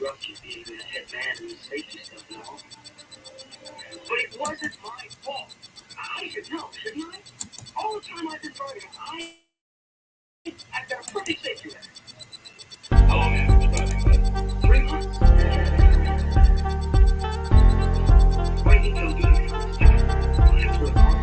rough you being a head man and the safety stuff and all. But it wasn't my fault. I should know, shouldn't I? All the time I've been driving, I've got a perfect safety record. How long have you been driving, bud? 3 months. Why do you think I'll do it? I have to work hard.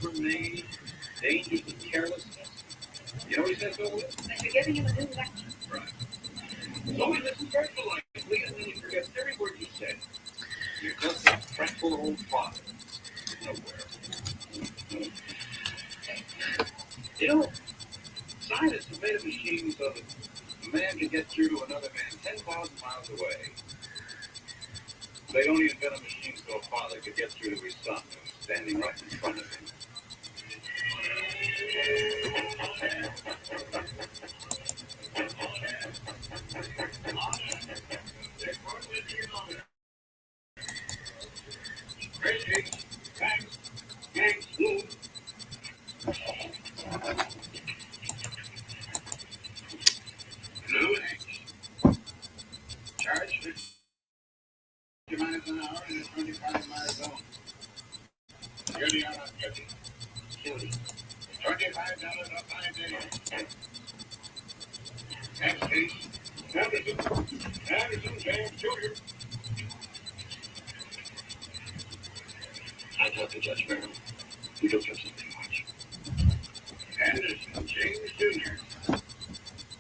Remain dangerous and carelessness. You know what he says over with? You're giving him a new lecture. Right. So he listens very politely, and then he forgets every word you said. You're just a fretful old father. Nowhere. You know, scientists have made a machine so that a man can get through to another man 10,000 miles away. They don't even invent a machine so a father could get through to his son who's standing right in front of him. Charge 50 miles an hour in a 25-mile zone. Guilty or not guilty? Guilty. $25 or 5 days. Next case, Anderson James Jr. I talked to Judge Merrill. You don't have something much. Anderson James Jr.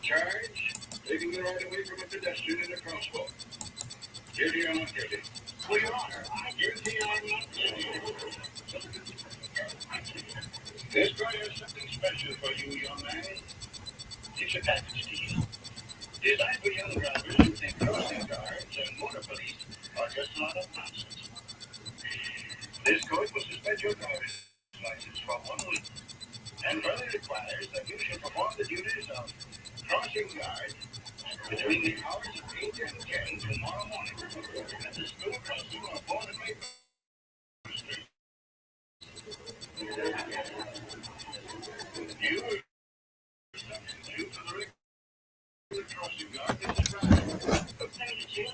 Charge, taking the right away from a pedestrian in a crosswalk. Guilty or not guilty? Well, Your Honor, I guilty or not guilty. This guy has something special for you, young man. It's a package deal. Designed for young drivers who think crossing guards and motor police are just a lot of nonsense. This court will suspend your driver's license for 1 week and further requires that you should perform the duties of crossing guard between the hours of 8 and 10 tomorrow morning at the school crossing on 4th and Maple Street. You will substitute for the regular crossing guard this Friday. Obtain a jail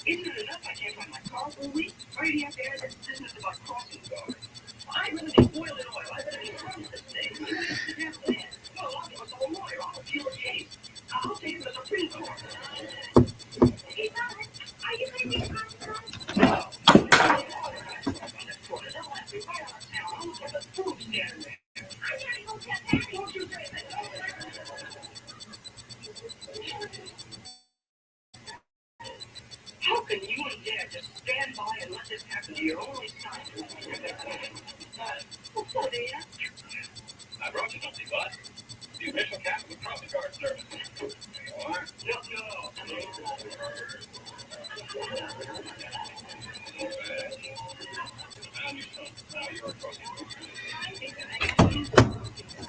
Isn't it enough I can't find my car for a week? Why do you have to add this business about crossing guards? I live in oil and oil. I live in front of this thing. Yes, man. Well, a lot of us are a lawyer. I'll appeal a case. I'll take him to the Supreme Court. Hey, brother, are you going to be crossing guards? No. How can you and Dad just stand by and let this happen to your only son? What's up, Dad? I brought you something, bud. The official captain of Crossing Guard Service. There you are.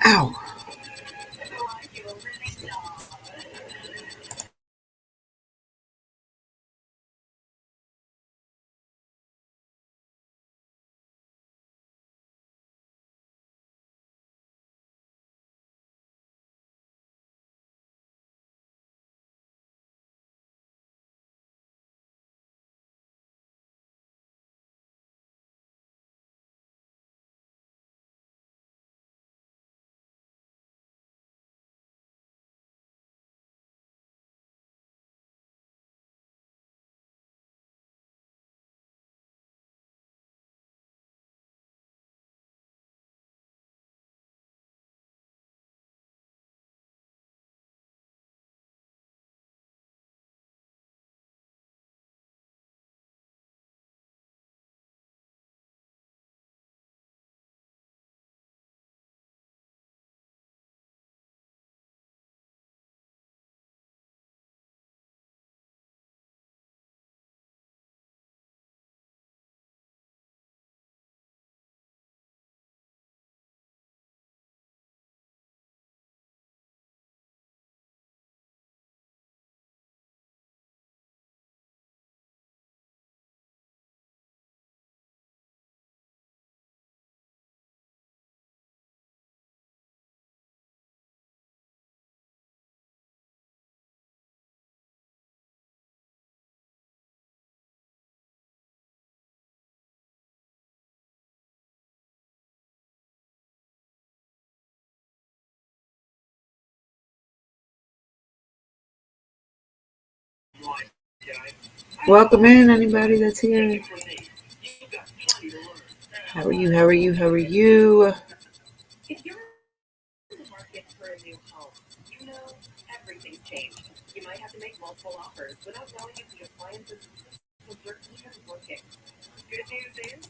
Ow. Welcome in, anybody that's here. How are you? How are you? How are you? If you're in the market for a new home, you know everything's changed. You might have to make multiple offers without knowing if the appliances systems are even working. Good news is,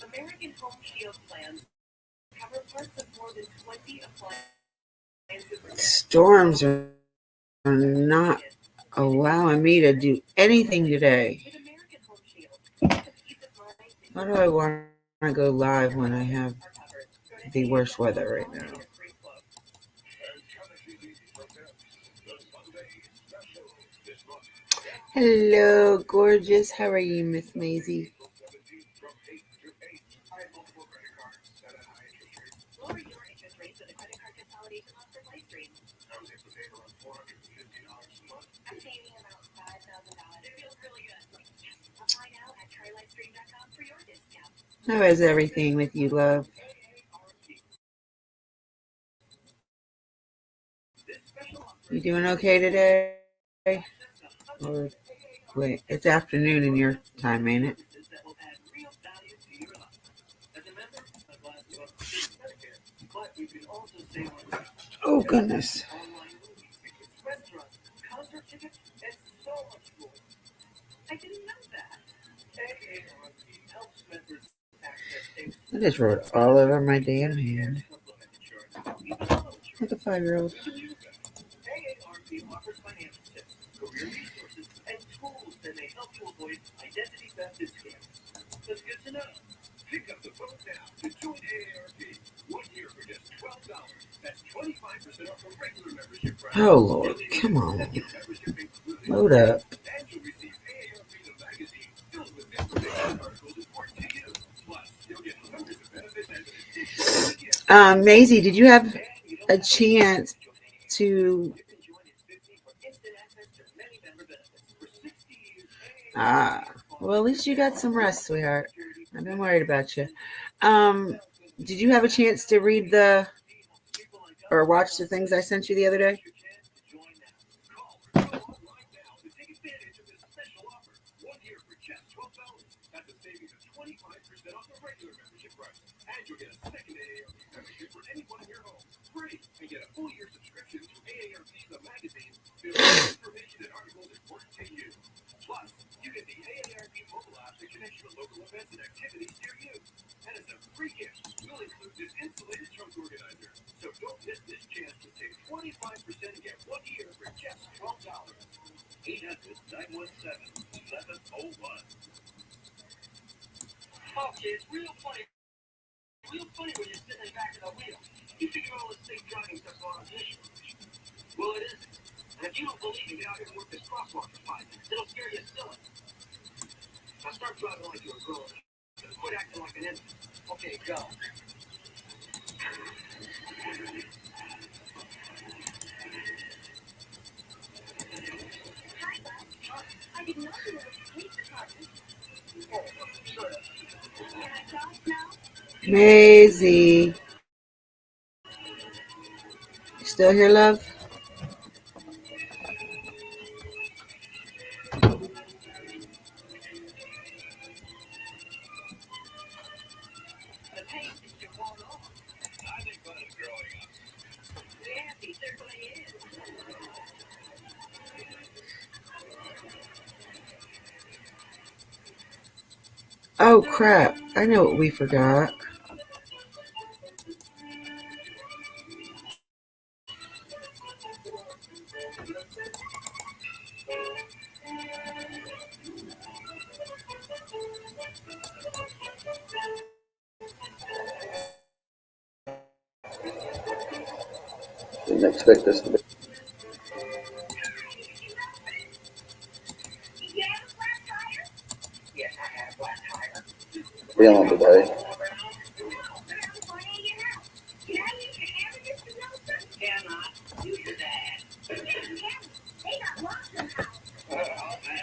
American Home Shield plans cover parts of more than 20 appliances. Storms are not allowing me to do anything today. With American Home Shield, you have peace of mind. Why do I want to go live when I have the worst weather right now? Hello, gorgeous. How are you, Miss Maisie? Lower your interest rates with a credit card consolidation offer by Stream. I'm saving about $5,000. It feels really good. Apply now at TryLifeStream.com for your discount. How is everything with you, love? You doing okay today? Or wait, it's afternoon in your time, ain't it? Oh, goodness. I just wrote all over my damn hand. Like a 5-year-old. AARP offers financial tips, career resources, and tools that may help you avoid identity theft and scams. That's good to know. Pick up the phone now to join AARP. 1 year for just $12. That's 25% off a regular membership price. Oh, Lord. Come on. Load up. And you'll receive AARP the magazine filled with information articles important to you. Plus, you'll get hundreds of benefits and additional gifts. Maisie, did you have a chance to well, at least you got some rest, sweetheart. I've been worried about you. Did you have a chance to read or watch the things I sent you the other day? Maisie. You still here, love? Oh, crap. I know what we forgot. Didn't expect this to be. Feeling today.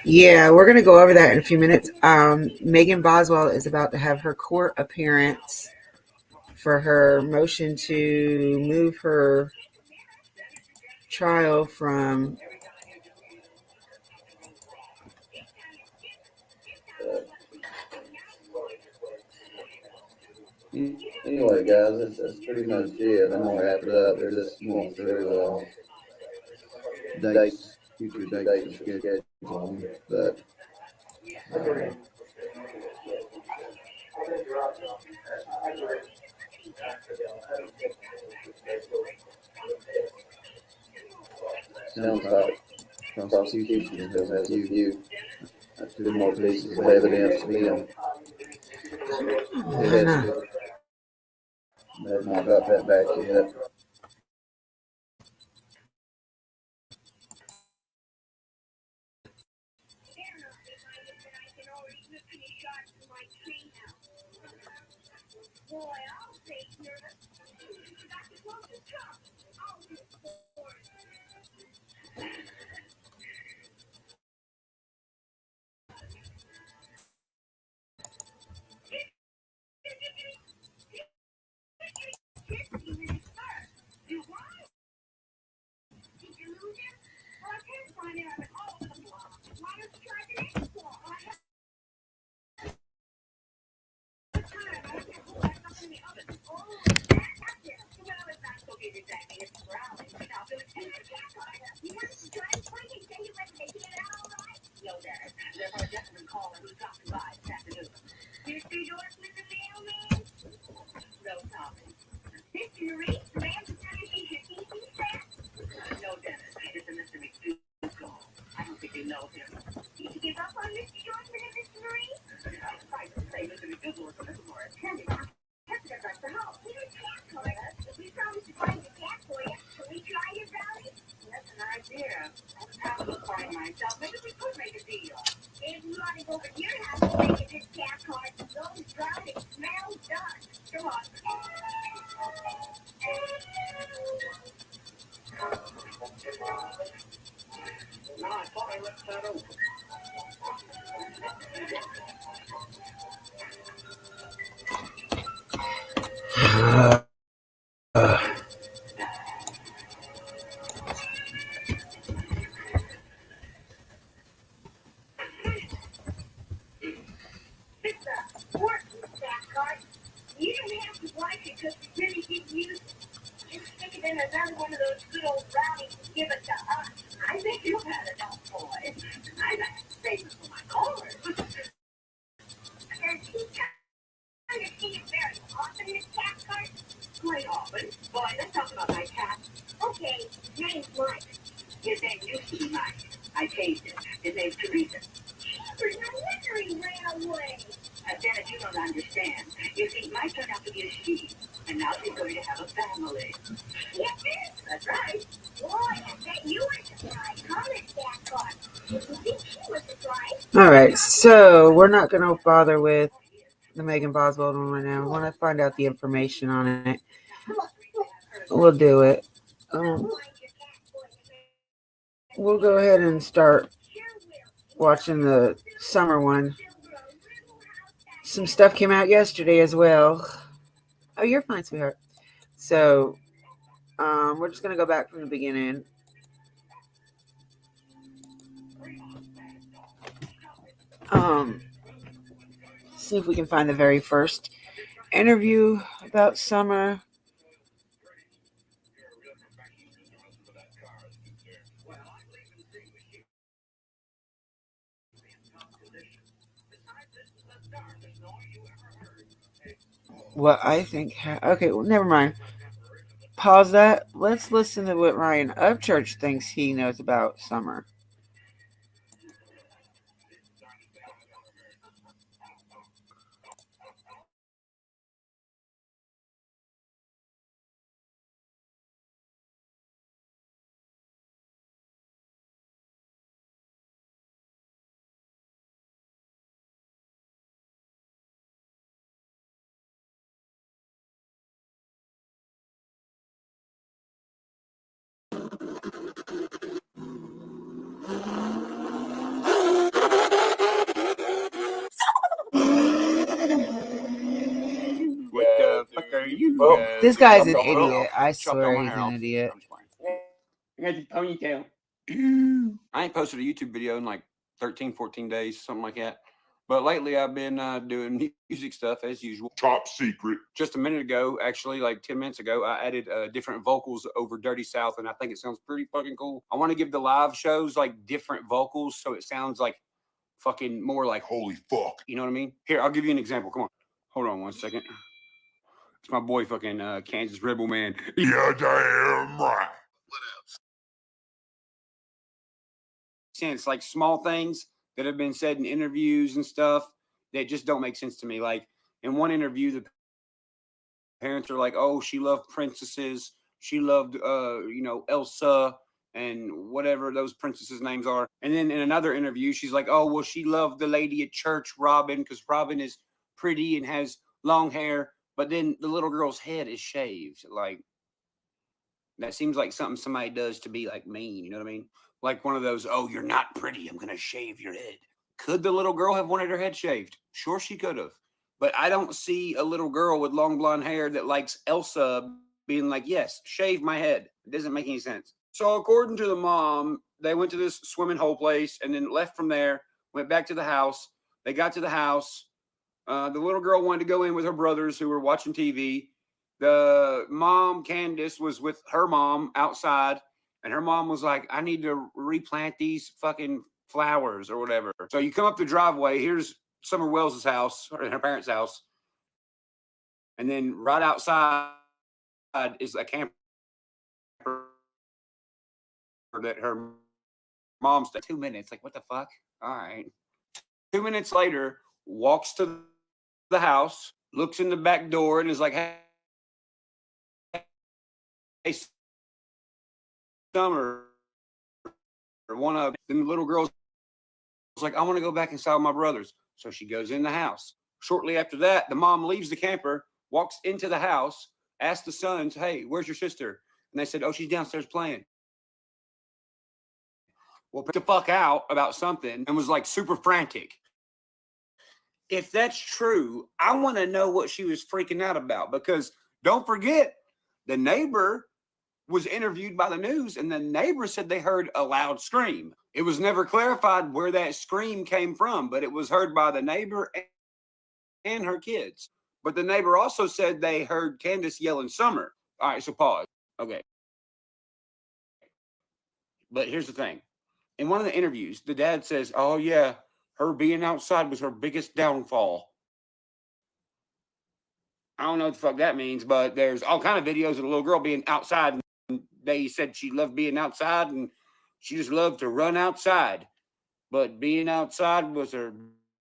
Yeah, we're going to go over that in a few minutes. Megan Boswell is about to have her court appearance for her motion to move her trial from Anyway, guys, that's pretty much it. I'm gonna wrap it up. They're just going through dates, future dates for scheduling, but sounds like prosecution still has a two more pieces of evidence being tested. They have not got that back yet. All right, so we're not going to bother with the Megan Boswell one right now. We want to find out the information on it. We'll do it. We'll go ahead and start watching the summer one. Some stuff came out yesterday as well. Oh, you're fine, sweetheart. So, we're just going to go back from the beginning. See if we can find the very first interview about summer. What I think. Okay, well, never mind. Pause that. Let's listen to what Ryan Upchurch thinks he knows about summer. What the fuck are you? This guy's an idiot. I swear he's an idiot. I got your ponytail. I ain't posted a YouTube video in like 13, 14 days, something like that. But lately, I've been doing music stuff as usual. Top secret. Just a minute ago, actually, like 10 minutes ago, I added different vocals over Dirty South, and I think it sounds pretty fucking cool. I want to give the live shows like different vocals so it sounds like fucking more like Holy fuck. You know what I mean? Here, I'll give you an example. Come on. Hold on 1 second. It's my boy fucking Kansas Rebel Man. Yeah, damn right. Sense like small things that have been said in interviews and stuff that just don't make sense to me. Like in one interview, the parents are like, "Oh, she loved princesses. She loved, Elsa and whatever those princesses' names are." And then in another interview, she's like, "Oh, well, she loved the lady at church, Robin, because Robin is pretty and has long hair." But then the little girl's head is shaved. Like that seems like something somebody does to be like mean. You know what I mean? Like one of those, "Oh, you're not pretty. I'm gonna shave your head." Could the little girl have wanted her head shaved? Sure, she could have. But I don't see a little girl with long blonde hair that likes Elsa being like, "Yes, shave my head." It doesn't make any sense. So according to the mom, they went to this swimming hole place and then left from there, went back to the house. They got to the house. The little girl wanted to go in with her brothers who were watching TV. The mom, Candace, was with her mom outside, and her mom was like, "I need to replant these fucking flowers or whatever." So you come up the driveway. Here's Summer Wells' house, or her parents' house. And then right outside is a camper that her mom's 2 minutes. Like, what the fuck? All right. 2 minutes later, walks to the house, looks in the back door, and is like, "Hey, Summer, or one of them." The little girl's like, "I want to go back inside with my brothers." So she goes in the house. Shortly after that, the mom leaves the camper, walks into the house, asks the sons, "Hey, where's your sister?" And they said, "Oh, she's downstairs playing." Well, picked the fuck out about something and was like super frantic. If that's true, I want to know what she was freaking out about, because don't forget, the neighbor was interviewed by the news, and the neighbor said they heard a loud scream. It was never clarified where that scream came from, but it was heard by the neighbor and her kids. But the neighbor also said they heard Candace yelling "Summer." All right, so pause. Okay. But here's the thing. In one of the interviews, the dad says, "Oh, yeah, her being outside was her biggest downfall." I don't know what the fuck that means, but there's all kind of videos of the little girl being outside. And they said she loved being outside and she just loved to run outside. But being outside was her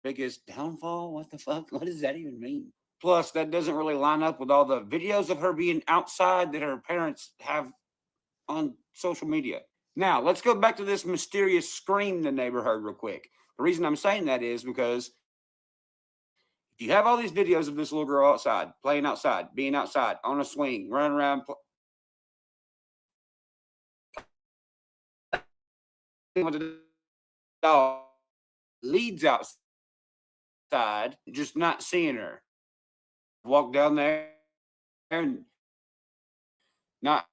biggest downfall? What the fuck? What does that even mean? Plus, that doesn't really line up with all the videos of her being outside that her parents have on social media. Now, let's go back to this mysterious scream the neighbor heard real quick. The reason I'm saying that is because if you have all these videos of this little girl outside, playing outside, being outside, on a swing, running around, with the dog, leads outside, just not seeing her. Walk down there and not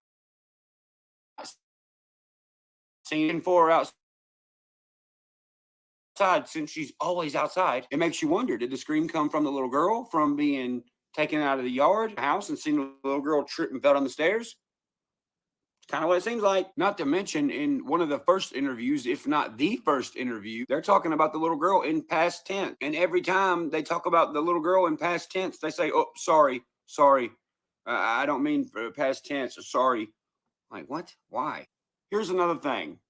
seeing for her outside, since she's always outside. It makes you wonder, did the scream come from the little girl from being taken out of the yard house and seeing the little girl trip and fell down the stairs? It's kind of what it seems like. Not to mention, in one of the first interviews, if not the first interview, they're talking about the little girl in past tense. And every time they talk about the little girl in past tense, they say, "Oh, sorry. I don't mean past tense. Sorry." Like, what? Why? Here's another thing.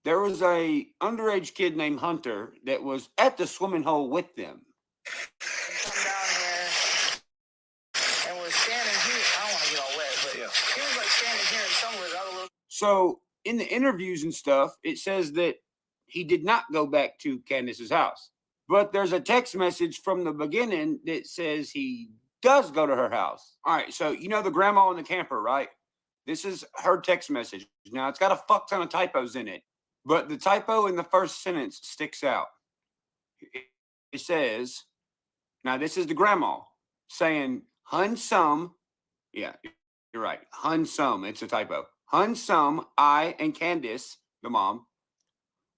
There was a underage kid named Hunter that was at the swimming hole with them. Come down here and was standing here. I don't want to get all wet, but he was like standing here and somewhere the other little. So in the interviews and stuff, it says that he did not go back to Candace's house. But there's a text message from the beginning that says he does go to her house. All right, so you know the grandma in the camper, right? This is her text message. Now, it's got a fuck ton of typos in it, but the typo in the first sentence sticks out. It says, now this is the grandma saying, "Hun Sum," yeah, you're right, "Hun Sum," it's a typo. "Hun Sum, I and Candace," the mom,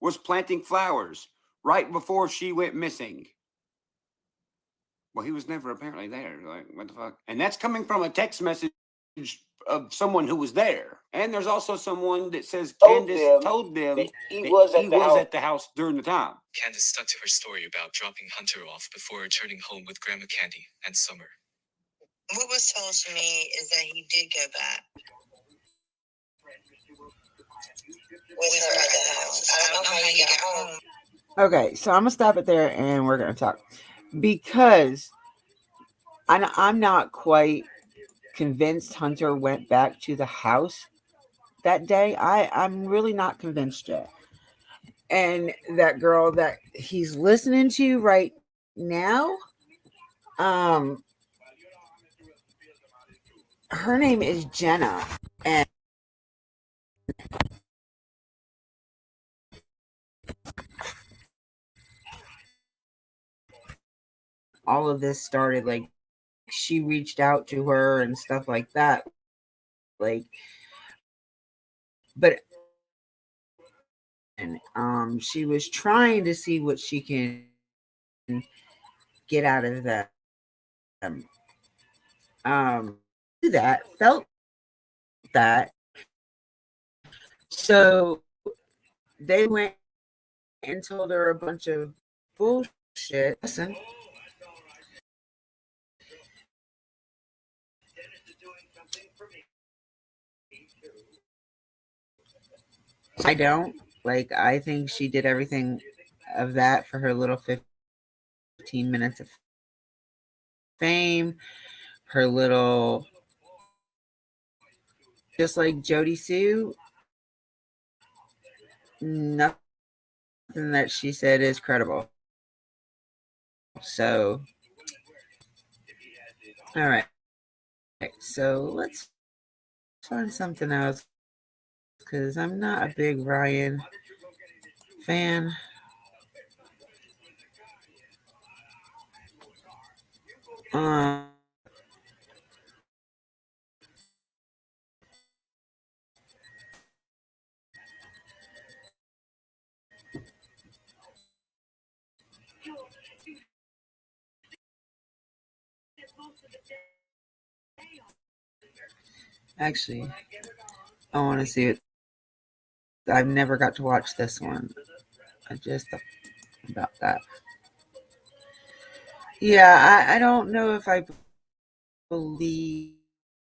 "was planting flowers. right before she went missing. Well, he was never apparently there. Like, what the fuck? And that's coming from a text message of someone who was there. And there's also someone that says Candace told them that he was at the house during the time. Candace stuck to her story about dropping Hunter off before returning home with Grandma Candy and Summer. What was told to me is that he did go back with her at the house. I don't know how he got home. Okay, so I'm gonna stop it there, and we're gonna talk because I'm not quite convinced Hunter went back to the house that day. I'm really not convinced yet. And that girl that he's listening to right now, her name is Jenna, and all of this started, like, she reached out to her and stuff like that, like, but and she was trying to see what she can get out of that. That felt that, so they went and told her a bunch of bullshit. Listen, I don't like. I think she did everything of that for her little 15 minutes of fame. Her little, just like Jody Sue, nothing that she said is credible. So, all right. So let's find something else, because I'm not a big Ryan fan. Actually, I want to see it. I've never got to watch this one. I just thought about that. Yeah, I don't know if I believe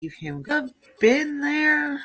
him. I've been there.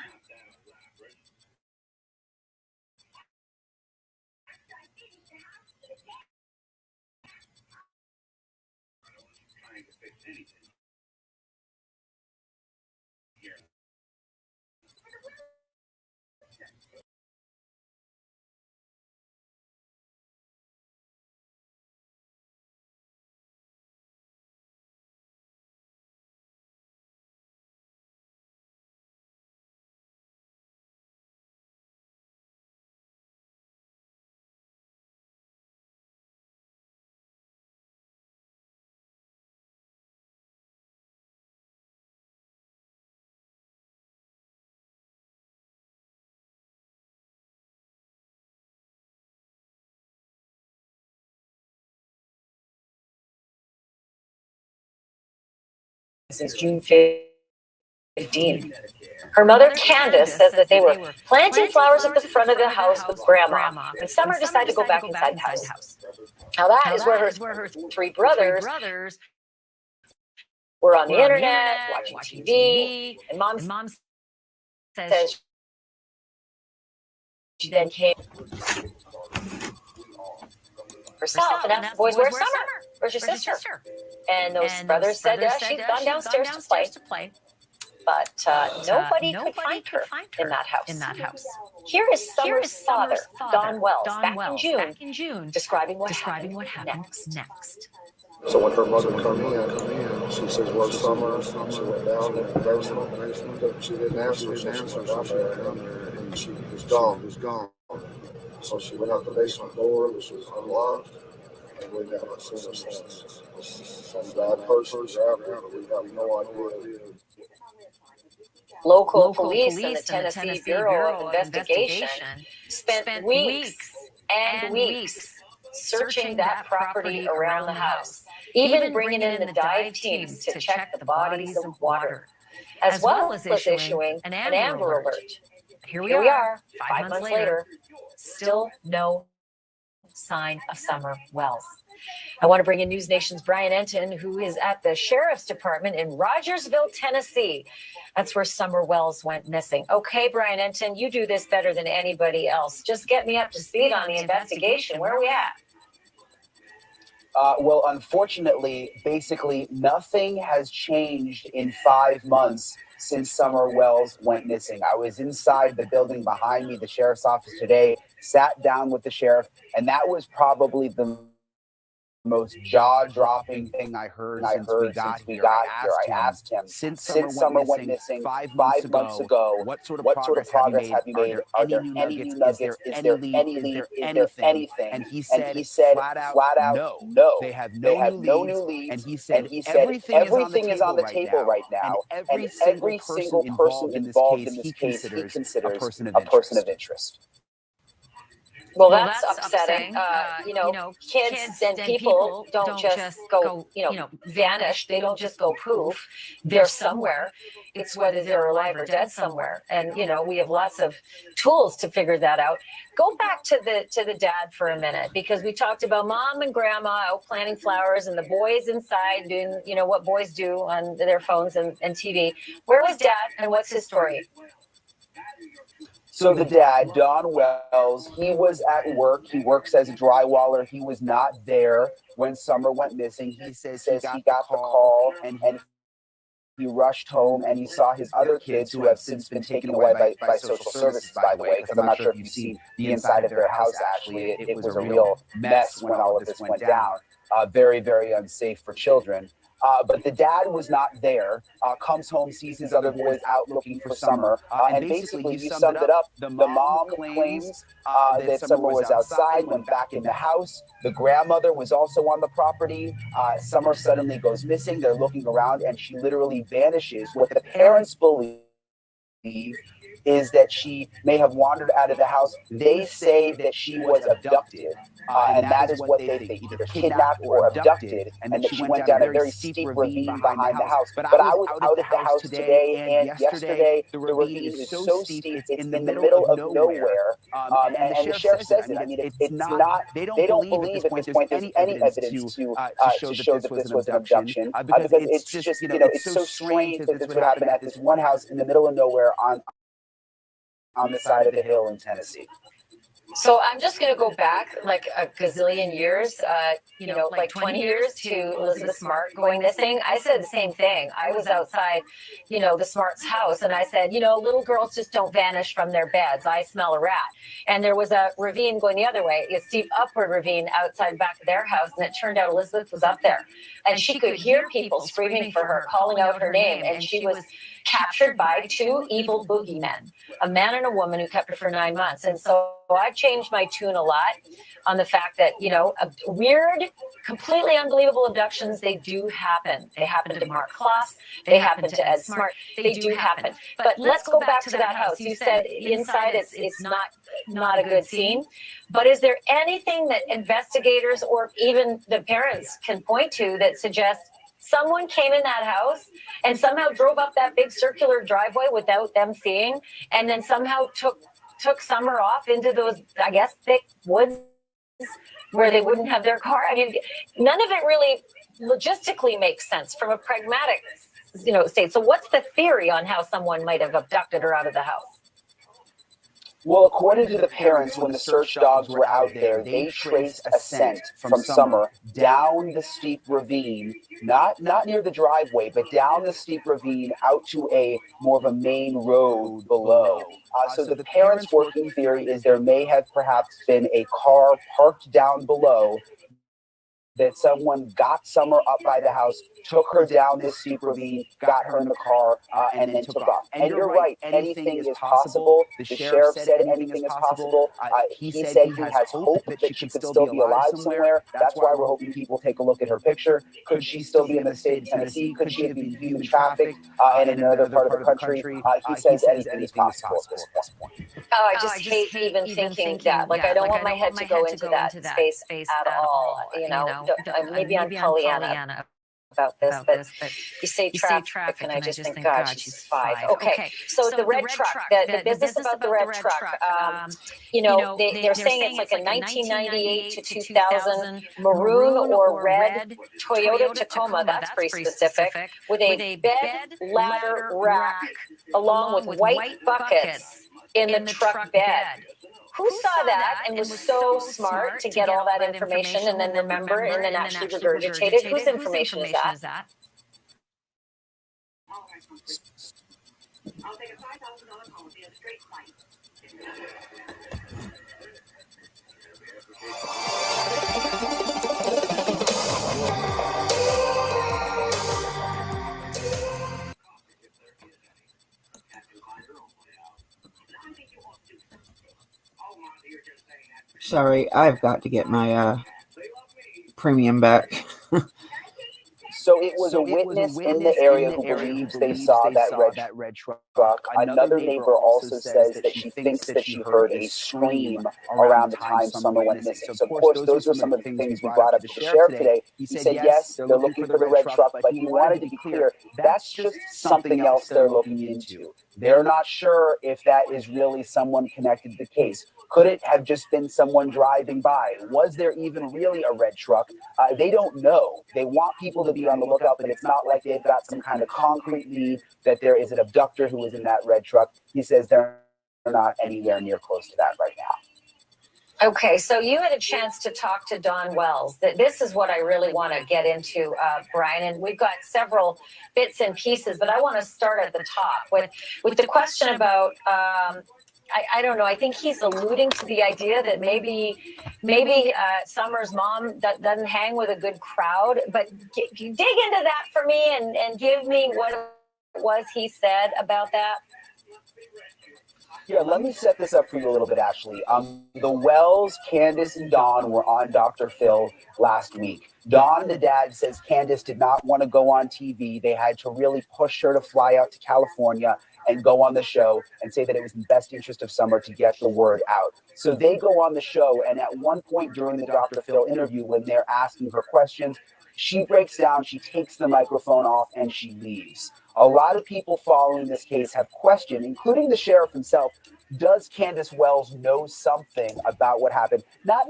Since June 15th. Her mother, Candace, says that they were planting flowers at the front of the house with Grandma, and Summer decided to go back inside the house. Now that is where her three brothers were on the internet, watching TV, and Mom says she then came herself and asked the boys, "Where's Summer? Where's your sister?" And those brothers said she'd gone downstairs to play. But nobody could find her in that house. Here is Summer's father, Don Wells, back in June, describing what happened next. So when her mother came in, she says, "Where's Summer?" She went down in the basement. She didn't answer, so she went down there, and she was gone. So she went out the basement door, which was unlocked, and went down and seen some bad person grabbed her, but we have no idea. Local police and the Tennessee Bureau of Investigation spent weeks and weeks searching that property around the house, even bringing in the dive teams to check the bodies of water, as well as issuing an Amber Alert. Here we are, 5 months later, still no sign of Summer Wells. I want to bring in News Nation's Brian Enton, who is at the Sheriff's Department in Rogersville, Tennessee. That's where Summer Wells went missing. Okay, Brian Enton, you do this better than anybody else. Just get me up to speed on the investigation. Where are we at? Well, unfortunately, basically nothing has changed in 5 months since Summer Wells went missing. I was inside the building behind me, the sheriff's office today, sat down with the sheriff, and that was probably the most jaw-dropping thing I heard since we got here. I asked him, since Summer went missing 5 months ago, what sort of progress have you made? Are there any new nuggets? Is there any lead? Is there anything? And he said flat out, no. They have no new leads. And he said everything is on the table right now. And every single person involved in this case he considers a person of interest. Well, that's upsetting. Kids and people don't just go, vanish. They don't just go poof. They're somewhere. It's whether they're alive or dead somewhere. And, we have lots of tools to figure that out. Go back to the dad for a minute, because we talked about mom and grandma out planting flowers and the boys inside doing, what boys do on their phones and TV. Where was dad, and what's his story? So the dad, Don Wells, he was at work. He works as a drywaller. He was not there when Summer went missing. He says he got the call and he rushed home and he saw his other kids, who have since been taken away by social services, by the way, because I'm not sure if you've seen the inside of their house, actually. It was a real mess when all of this went down. Very, very unsafe for children. But the dad was not there, comes home, sees his other boys out looking for Summer, and basically you summed it up. The mom claims that Summer was outside, went back in the house. The grandmother was also on the property. Summer suddenly goes missing. They're looking around, and she literally vanishes. What the parents believe is that she may have wandered out of the house. They say that she was abducted, and that is what they think, either kidnapped or abducted, and that she went down a very steep ravine behind the house. But I was out at the house today and yesterday. The ravine is so steep, it's in the middle of nowhere, and the sheriff says it. I mean, it's not, they don't believe at this point there's any evidence to show that this was an abduction, because it's just, it's so strange that this would happen at this one house in the middle of nowhere on the side of the hill in Tennessee. So I'm just going to go back like a gazillion years, like 20 years to Elizabeth Smart going missing. I said the same thing. I was outside, the Smart's house, and I said, little girls just don't vanish from their beds. I smell a rat. And there was a ravine going the other way, a steep upward ravine outside back of their house, and it turned out Elizabeth was up there. And she could hear people screaming for her, calling out her name, and she was captured by two evil boogeymen, a man and a woman who kept her for 9 months. And so I've changed my tune a lot on the fact that, weird, completely unbelievable abductions, they do happen. They happen to Mark Kloss. They happen to Ed Smart. They do happen. But let's go back to that house. You said inside it's not a good scene. But is there anything that investigators or even the parents can point to that suggests someone came in that house and somehow drove up that big circular driveway without them seeing, and then somehow took Summer off into those, I guess, thick woods where they wouldn't have their car? I mean, none of it really logistically makes sense from a pragmatic, state. So what's the theory on how someone might have abducted her out of the house? Well, according to the parents, when the search dogs were out there, they traced a scent from Summer down the steep ravine, not near the driveway, but down the steep ravine out to a more of a main road below. So the parents' working theory is there may have perhaps been a car parked down below that someone got Summer up by the house, took her down this steep ravine, got her in the car, and then took off. And you're right, anything is possible. The sheriff said anything is possible. He said he has hope that she could still be alive somewhere. That's why we're hoping people take a look at her picture. Could she still be in the state of Tennessee? Could she have been human trafficked in another part of the country? He says anything is possible at this point. Oh, I just hate even thinking that. Like, I don't want my head to go into that space at all. You know, maybe I'm Pollyanna about this, but you say traffic, and I just think, God, she's 5. Okay, so the red truck, the business about the red truck, you know, they're saying it's like a 1998 to 2000 maroon or red Toyota Tacoma, that's pretty specific, with a bed ladder rack along with white buckets in the truck bed. Who saw that and was so smart to get all that information and then remember and then actually regurgitate it? Whose information is that? I'll take a $5,000 policy at a straight flight. Sorry, I've got to get my premium back. So it was a witness in the area who believes they saw that red truck. Another neighbor also says that she thinks that she heard a scream around the time Summer went missing. So of course, those were some of the things we brought up to the sheriff today. He said, yes, they're looking for the red truck, but he wanted to be clear, that's just something else they're looking into. They're not sure if that is really someone connected to the case. Could it have just been someone driving by? Was there even really a red truck? They don't know. They want people to be on the lookout, but it's not like they've got some kind of concrete lead that there is an abductor who is in that red truck. He says they're not anywhere near close to that right now. Okay, so you had a chance to talk to Don Wells. This is what I really want to get into, Brian, and we've got several bits and pieces, but I want to start at the top with the question about I don't know. I think he's alluding to the idea that maybe Summer's mom doesn't hang with a good crowd. But dig into that for me and give me what it was he said about that. Yeah, let me set this up for you a little bit, Ashley. The Wells, Candace, and Dawn were on Dr. Phil last week. Dawn, the dad, says Candace did not want to go on TV. They had to really push her to fly out to California and go on the show and say that it was in the best interest of Summer to get the word out. So they go on the show, and at one point during the Dr. Phil interview, when they're asking her questions, she breaks down, she takes the microphone off, and she leaves. A lot of people following this case have questioned, including the sheriff himself, does Candace Wells know something about what happened? Not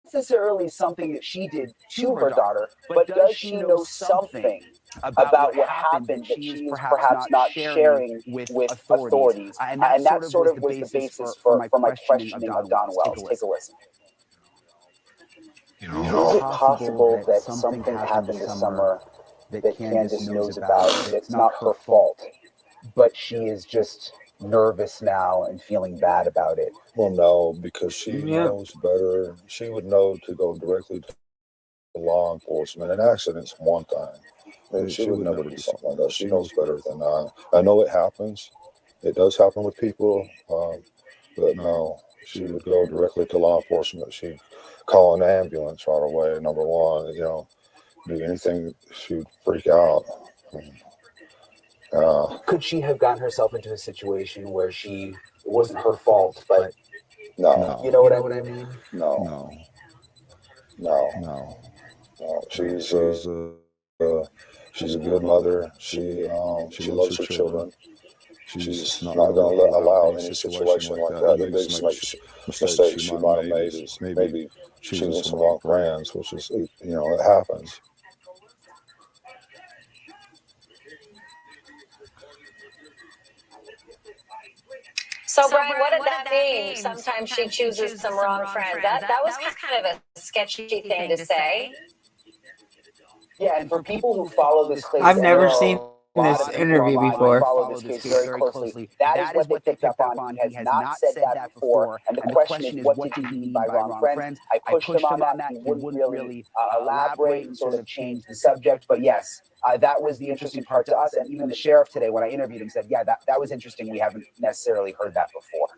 necessarily something that she did to her daughter, but does she know something about what happened that she is perhaps not sharing with authorities? And that sort of was the basis for my questioning of Don Wells. Take a listen. Is it possible that something happened this summer that Candace knows about that's not her fault, but she is just nervous now and feeling bad about it? Well, no, because she knows better. She would know to go directly to law enforcement. An accident's one thing. She would never do something like that. She knows better than I. I know it happens. It does happen with people, but no, she would go directly to law enforcement. She'd call an ambulance right away, number one, do anything. She'd freak out. Could she have gotten herself into a situation where it wasn't her fault, but no. You know what I mean? No. She's a good mother. She loves her children. She's not going to allow any situation like that. The biggest mistake she might have made is maybe choosing some wrong friends, which is, it happens. So, Brian, what did that mean? Sometimes she chooses some wrong friends. That was kind of a sketchy thing to say. Yeah, and for people who follow this case, I've never seen this of people interview online before. follow this case very closely. That is what they picked up on. He has not said that before. And the question is, what did he mean by wrong friends? I pushed him on that. He wouldn't really elaborate and sort of change the subject. But yes, that was the interesting part to us. And even the sheriff today, when I interviewed him, said, yeah, that was interesting. We haven't necessarily heard that before.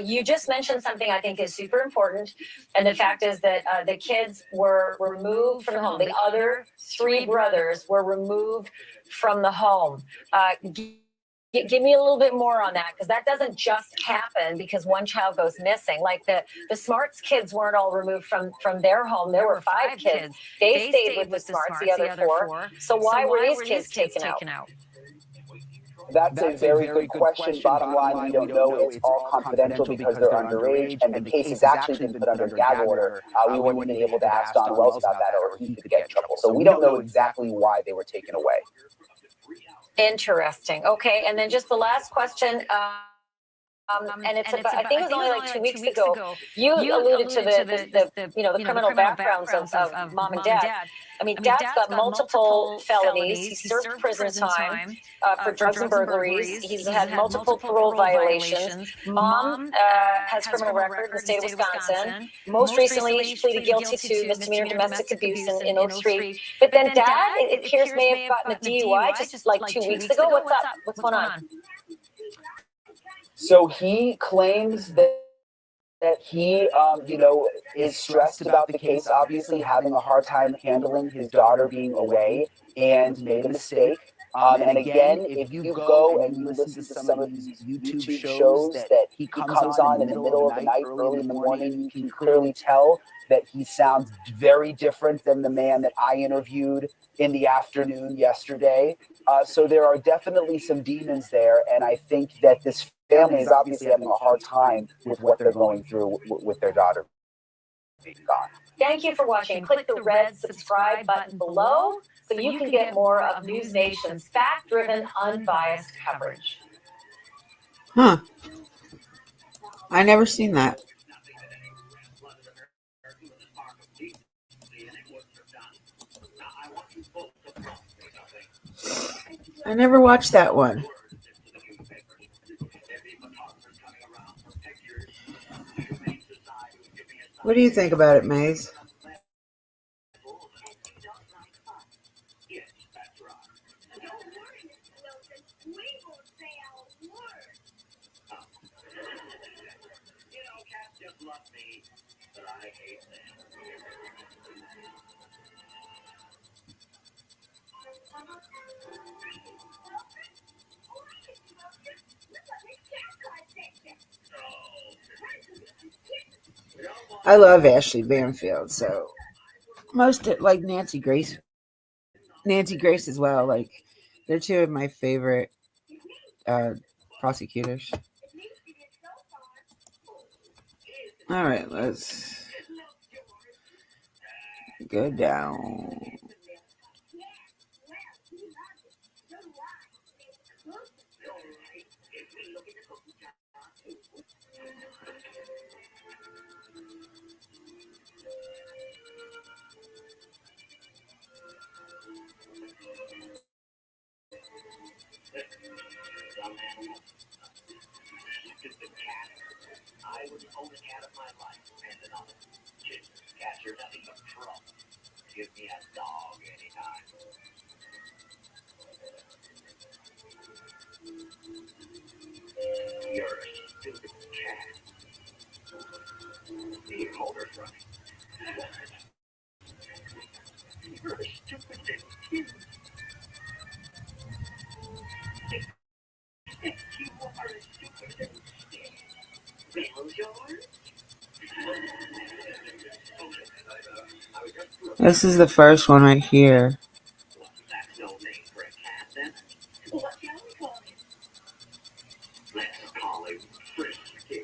You just mentioned something I think is super important, and the fact is that the kids were removed from the home. The other three brothers were removed from the home. Give me a little bit more on that, because that doesn't just happen because one child goes missing. Like the Smarts kids weren't all removed from their home. There were 5 kids. They stayed with the Smarts, the other 4. So why were these kids taken out? That's a very good question. Bottom line, we don't know. It's all confidential because they're underage, and the case has actually been put under gag order. We weren't even able to ask Don Wells about that, or he could get in trouble. So we don't know exactly why they were taken away. Interesting. Okay, and then just the last question. And it's about, I think it was only like 2 weeks ago. You alluded to the criminal backgrounds of mom and dad. I mean, dad's got multiple felonies. He served prison time for drugs and burglaries. He's had multiple parole violations. Mom has criminal record in the state of Wisconsin. Most recently, she pleaded guilty to misdemeanor domestic abuse in 2003. But then dad, it appears, may have gotten a DUI just like 2 weeks ago. What's up? What's going on? So he claims that he, is stressed about the case, obviously having a hard time handling his daughter being away, and made a mistake. And again, if you go and you listen to some of these YouTube shows that he comes on in the middle of the night, early in the morning, you can clearly tell that he sounds very different than the man that I interviewed in the afternoon yesterday. So there are definitely some demons there, and I think that this family is obviously having a hard time with what they're going through with their daughter being gone. Thank you for watching. Click the red subscribe button below so you can get more of News Nation's fact-driven, unbiased coverage. Huh. I never seen that. I never watched that one. What do you think about it, Maze? I love Ashley Banfield, so most like Nancy Grace as well. Like they're 2 of my favorite prosecutors. All right, let's go down. I would own a cat of my life and another. Cats are nothing but trouble. Give me a dog anytime. You're a stupid cat. The motor's running. You're a stupid kid. You are a stupid kid. Bell's yours? This is the first one right here. That's no name for a cat, then. What shall we call him? Let's call him Frisky.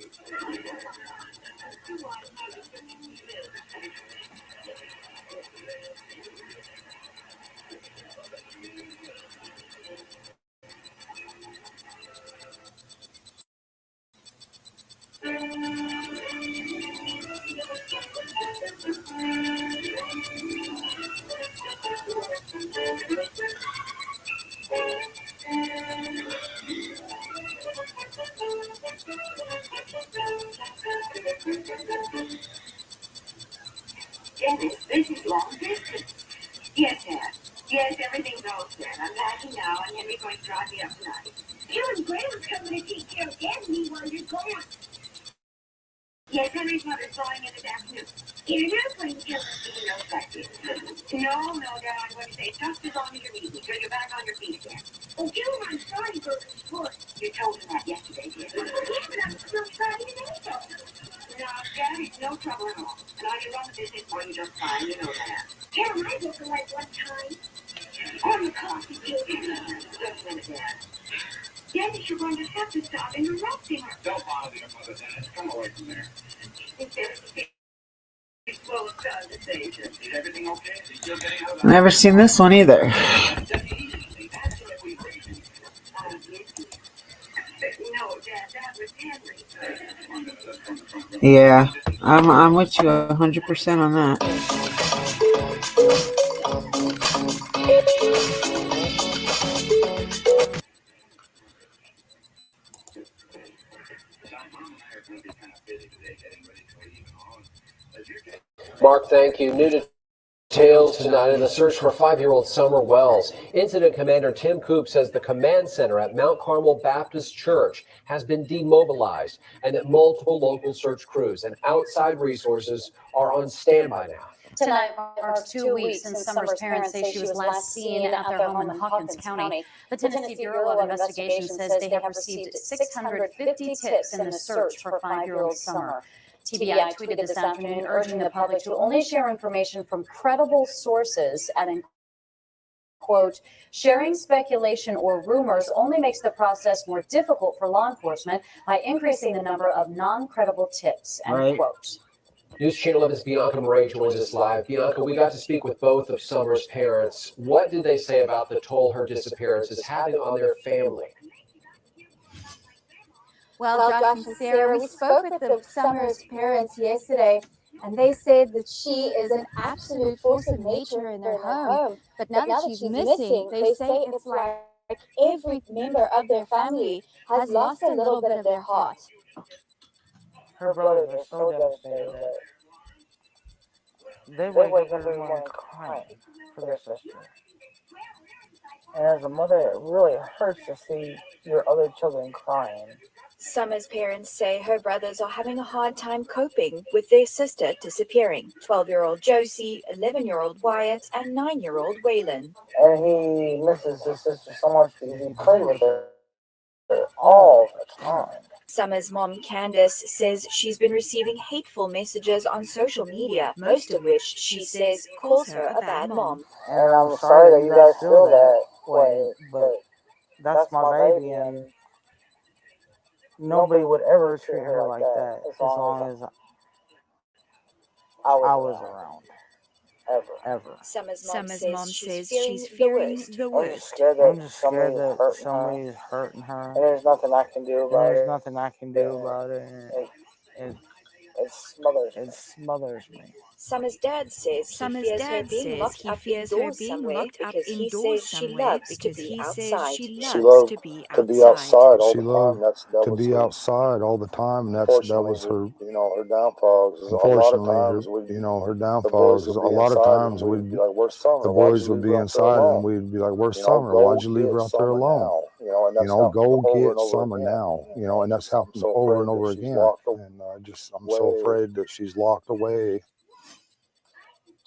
Oh, no, Dad, I'm going to say just as long as you're easy, till you're back on your feet again. Oh, Jim, I'm sorry for his foot. You told him that yesterday, dear. Yeah, but I'm still sorry today. No, Dad, it's no trouble at all. And I can run the business for you just fine, you know that. Jim, I looked like one time. On the coffee table. Just a minute, Dad. Dennis, you're going to have to stop interrupting her. Don't bother your mother, Dennis. Come away from there. Well, conversation. Is everything okay? Is he still getting out of the Never seen this one either. Yeah, I'm with you 100% on that. Mark, thank you. New details tonight in the search for 5-year-old Summer Wells. Incident Commander Tim Coop says the command center at Mount Carmel Baptist Church has been demobilized and that multiple local search crews and outside resources are on standby now. Tonight marks 2 weeks since Summer's parents say she was last seen at their home in Hawkins County. The Tennessee Bureau of Investigation says they have received 650 tips in the search for 5-year-old Summer. TBI tweeted this afternoon urging the public to only share information from credible sources and, quote, sharing speculation or rumors only makes the process more difficult for law enforcement by increasing the number of non-credible tips, end quote. News Channel 11's Bianca Murray joins us live. Bianca, we got to speak with both of Summer's parents. What did they say about the toll her disappearance is having on their family? Well, Josh and Sarah, we spoke with the Summer's parents yesterday, and they said that she is an absolute force of nature in their home. But now that she's missing, they say it's like every member of their family has lost a little bit of their heart. Her brothers are so devastated that they wake up every morning crying for their sister. And as a mother, it really hurts to see your other children crying. Summer's parents say her brothers are having a hard time coping with their sister disappearing. 12-year-old Josie, 11-year-old Wyatt, and 9-year-old Waylon. And he misses his sister so much because he played with her all the time. Summer's mom, Candace, says she's been receiving hateful messages on social media, most of which, she says, calls her a bad mom. And I'm sorry that you guys feel that way, but that's my baby, and nobody would ever treat her like that as long as I was around. Ever. Summer's mom says she's fearing the worst. I'm just scared that somebody's hurting her. And there's nothing I can do about it. And it smothers me. Summer's dad says he fears her being locked up indoors somewhere because he says she loves to be outside. She loved to be outside all the time. That to be outside all the time. That was her, her downfall. Unfortunately, her downfall is a lot of times we'd be like, "Where's Summer?" The boys would be inside, and we'd be like, "Where's Summer? Why'd you leave her out there alone?" Go get Summer now. And that's happened over and over again. And I'm so afraid that she's locked away.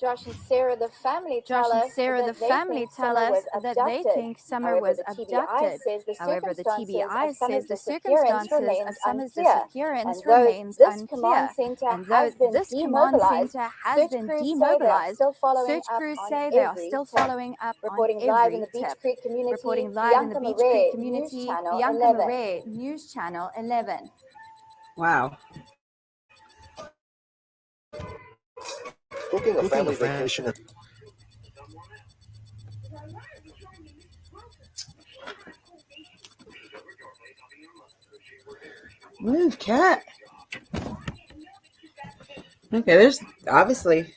Josh and Sarah, the family tell us that they think Summer was abducted. However, the TBI says the circumstances of Summer's disappearance remains unclear. And though this command center has been demobilized, search crews say they are still following up on every tip. Reporting live in the Beach Creek community, Bianca Murray, News Channel 11. Wow. Booking a family vacation. Move, cat. Okay, there's obviously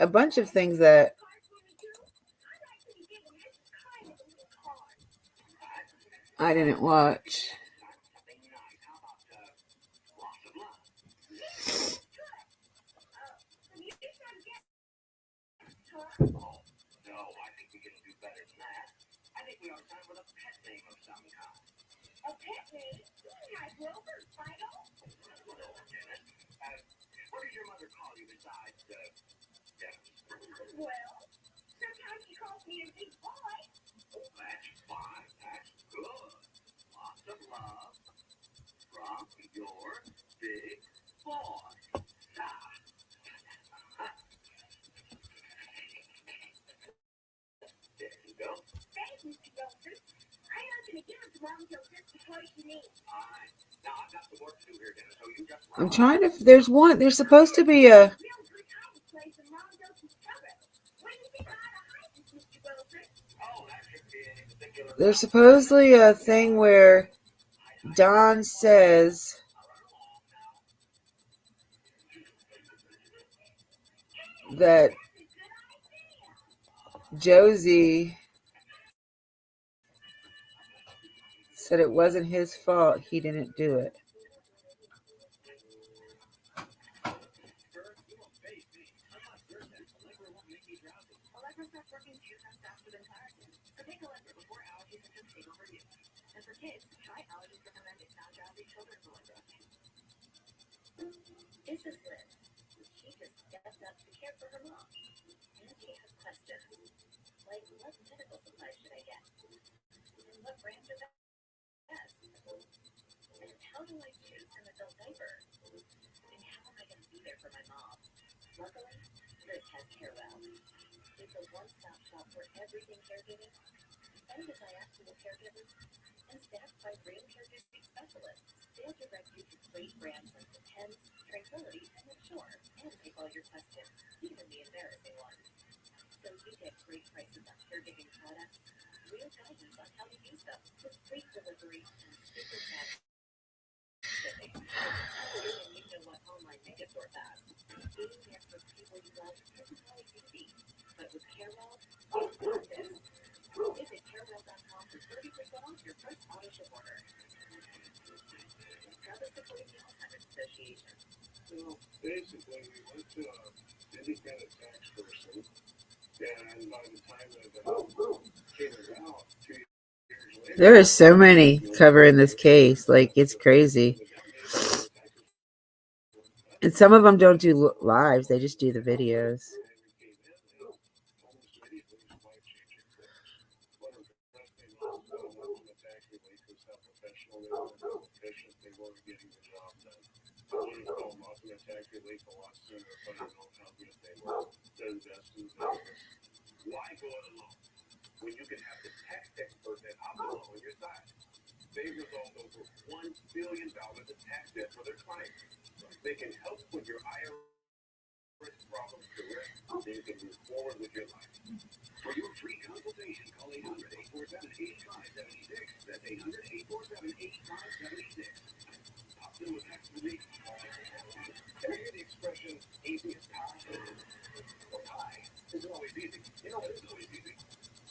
a bunch of things that I didn't watch. I'm trying to. There's supposed to be a. There's supposedly a thing where Don says that Josie said it wasn't his fault. He didn't do it. Basically, we went to an independent tax person, and by the time that the came out 2 years later, There is so many covering this case. Like, it's crazy. And some of them don't do lives. They just do the videos. Why go it alone when you can have the tax expert at Optimal on your side? They've resolved over $1 billion in tax debt for their clients. They can help with your IRS problems to rest so you can move forward with your life. For your free consultation, call 800-847-8576. That's 800-847-8576. Optimal Tax Relief. Ever hear the expression, easy as pie? Well, pie isn't always easy. You know what isn't always easy?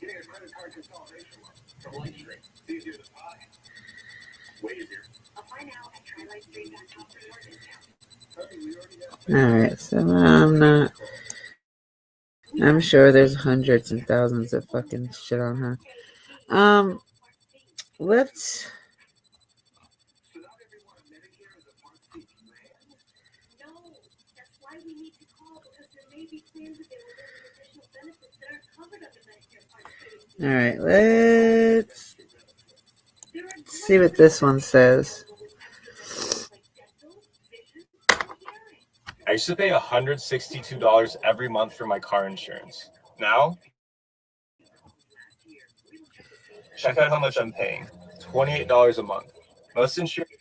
Getting a credit card consolidation loan from Lightstream. It's easier than pie. Way easier. Apply now at trylightstream.com for more discounts. All right, so I'm sure there's hundreds and thousands of fucking shit on her. Let's. All right, let's see what this one says. I used to pay $162 every month for my car insurance. Now, check out how much I'm paying. $28 a month. Most insurance.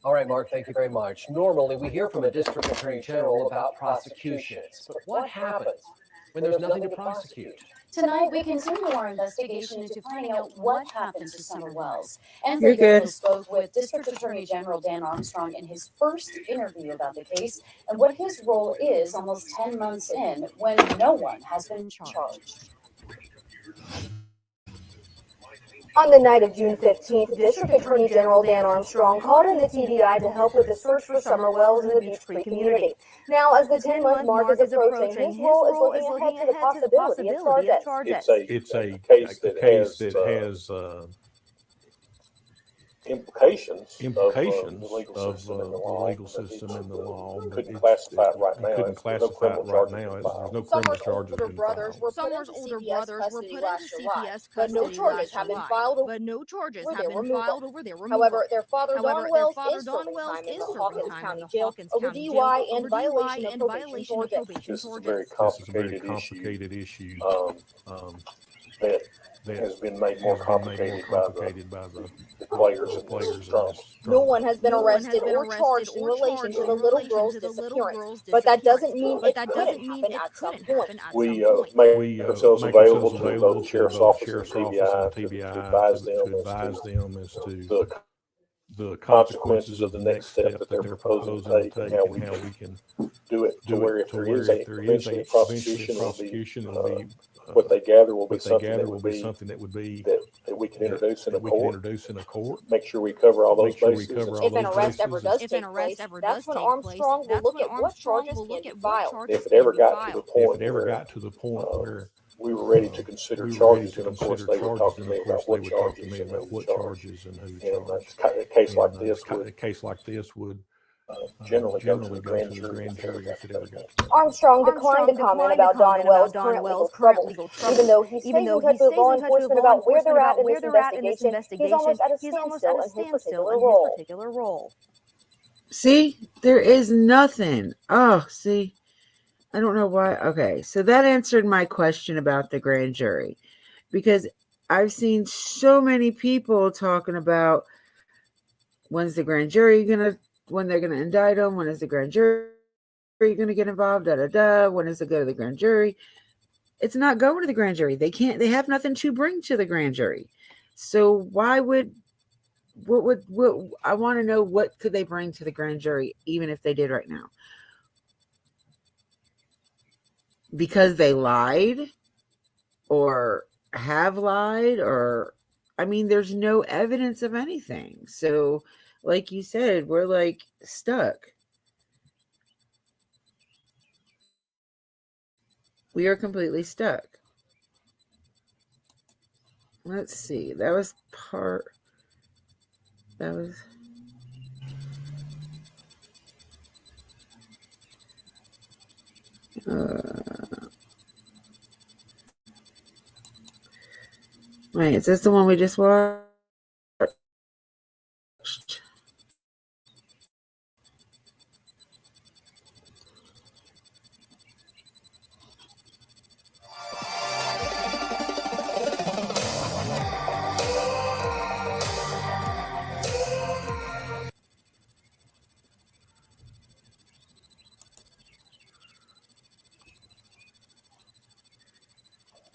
All right, Mark, thank you very much. Normally, we hear from a district attorney general about prosecutions, but what happens when there's nothing to prosecute? Tonight, we continue our investigation into finding out what happened to Summer Wells. And You're good. spoke with District Attorney General Dan Armstrong in his first interview about the case and what his role is almost 10 months in when no one has been charged. On the night of June 15th, District Attorney General Dan Armstrong called in the TBI to help with the search for Summer Wells in the Beach Creek community. Now, as the 10-month mark is approaching, his role is looking ahead to the possibility of charges. It's a case that has implications of the legal system and the law. Couldn't classify it right now. There's no criminal charges been filed. Summer's older brothers were put into CPS custody, but no charges have been filed over their removal. However, their father, Don Wells, is serving time in the Hawkins County Jail over DUI and violation of probation charges. This is a very complicated issue. that has been made more complicated by the players and the drama. No one has been arrested or charged in relation to the little girl's disappearance, but that doesn't mean it couldn't happen at some point. We make ourselves available to both sheriff's office and TBI to advise them as to the consequences of the next step that they're proposing to take and how we can do it to where if there is a eventually prosecution, it'll be what they gather will be something that would be that we can introduce in a court. Make sure we cover all those bases. If an arrest ever does take place, that's when Armstrong will look at what charges can be filed. If it ever got to the point where we were ready to consider charges, and of course they would talk to me about what charges and who charged. A case like this would generally go to the grand jury if it ever got to. Armstrong declined to comment about Don Wells' current legal trouble. Even though he stays in touch with law enforcement about where they're at in this investigation, he's almost at a standstill in his particular role. See, there is nothing. Oh, see, I don't know why. Okay, so that answered my question about the grand jury, because I've seen so many people talking about when's the grand jury when they're gonna indict them, when is the grand jury gonna get involved, when is it go to the grand jury? It's not going to the grand jury. They have nothing to bring to the grand jury. So why would I want to know, what could they bring to the grand jury, even if they did right now? Because they lied or have lied, or I mean, there's no evidence of anything. So like you said, we're like stuck. We are completely stuck. Let's see. That was wait, is this the one we just watched?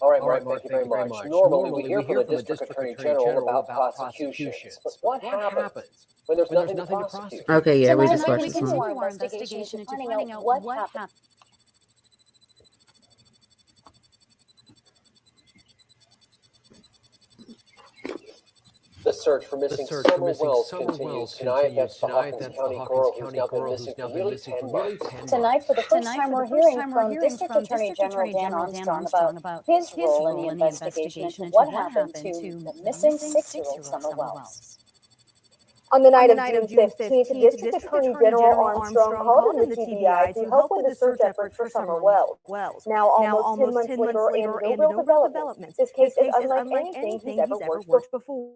All right, Mark, thank you very much. Normally we hear from the District Attorney General about prosecutions. But what happens when there's nothing to prosecute? Okay, yeah, we just watched this one. Our investigation into finding out what happened. The search for missing Summer Wells continues. Tonight, that's the Hawkins County girl who's now been missing for nearly 10 months. Tonight, for the first time, we're hearing from District Attorney General Dan Armstrong about his role in the investigation into what happened to the missing 6-year-old Summer Wells. On the night of June 15th, District Attorney General Armstrong called in the TBI to help with the search efforts for Summer Wells. Now, almost 10 months later, and no real developments, this case is unlike anything he's ever worked before.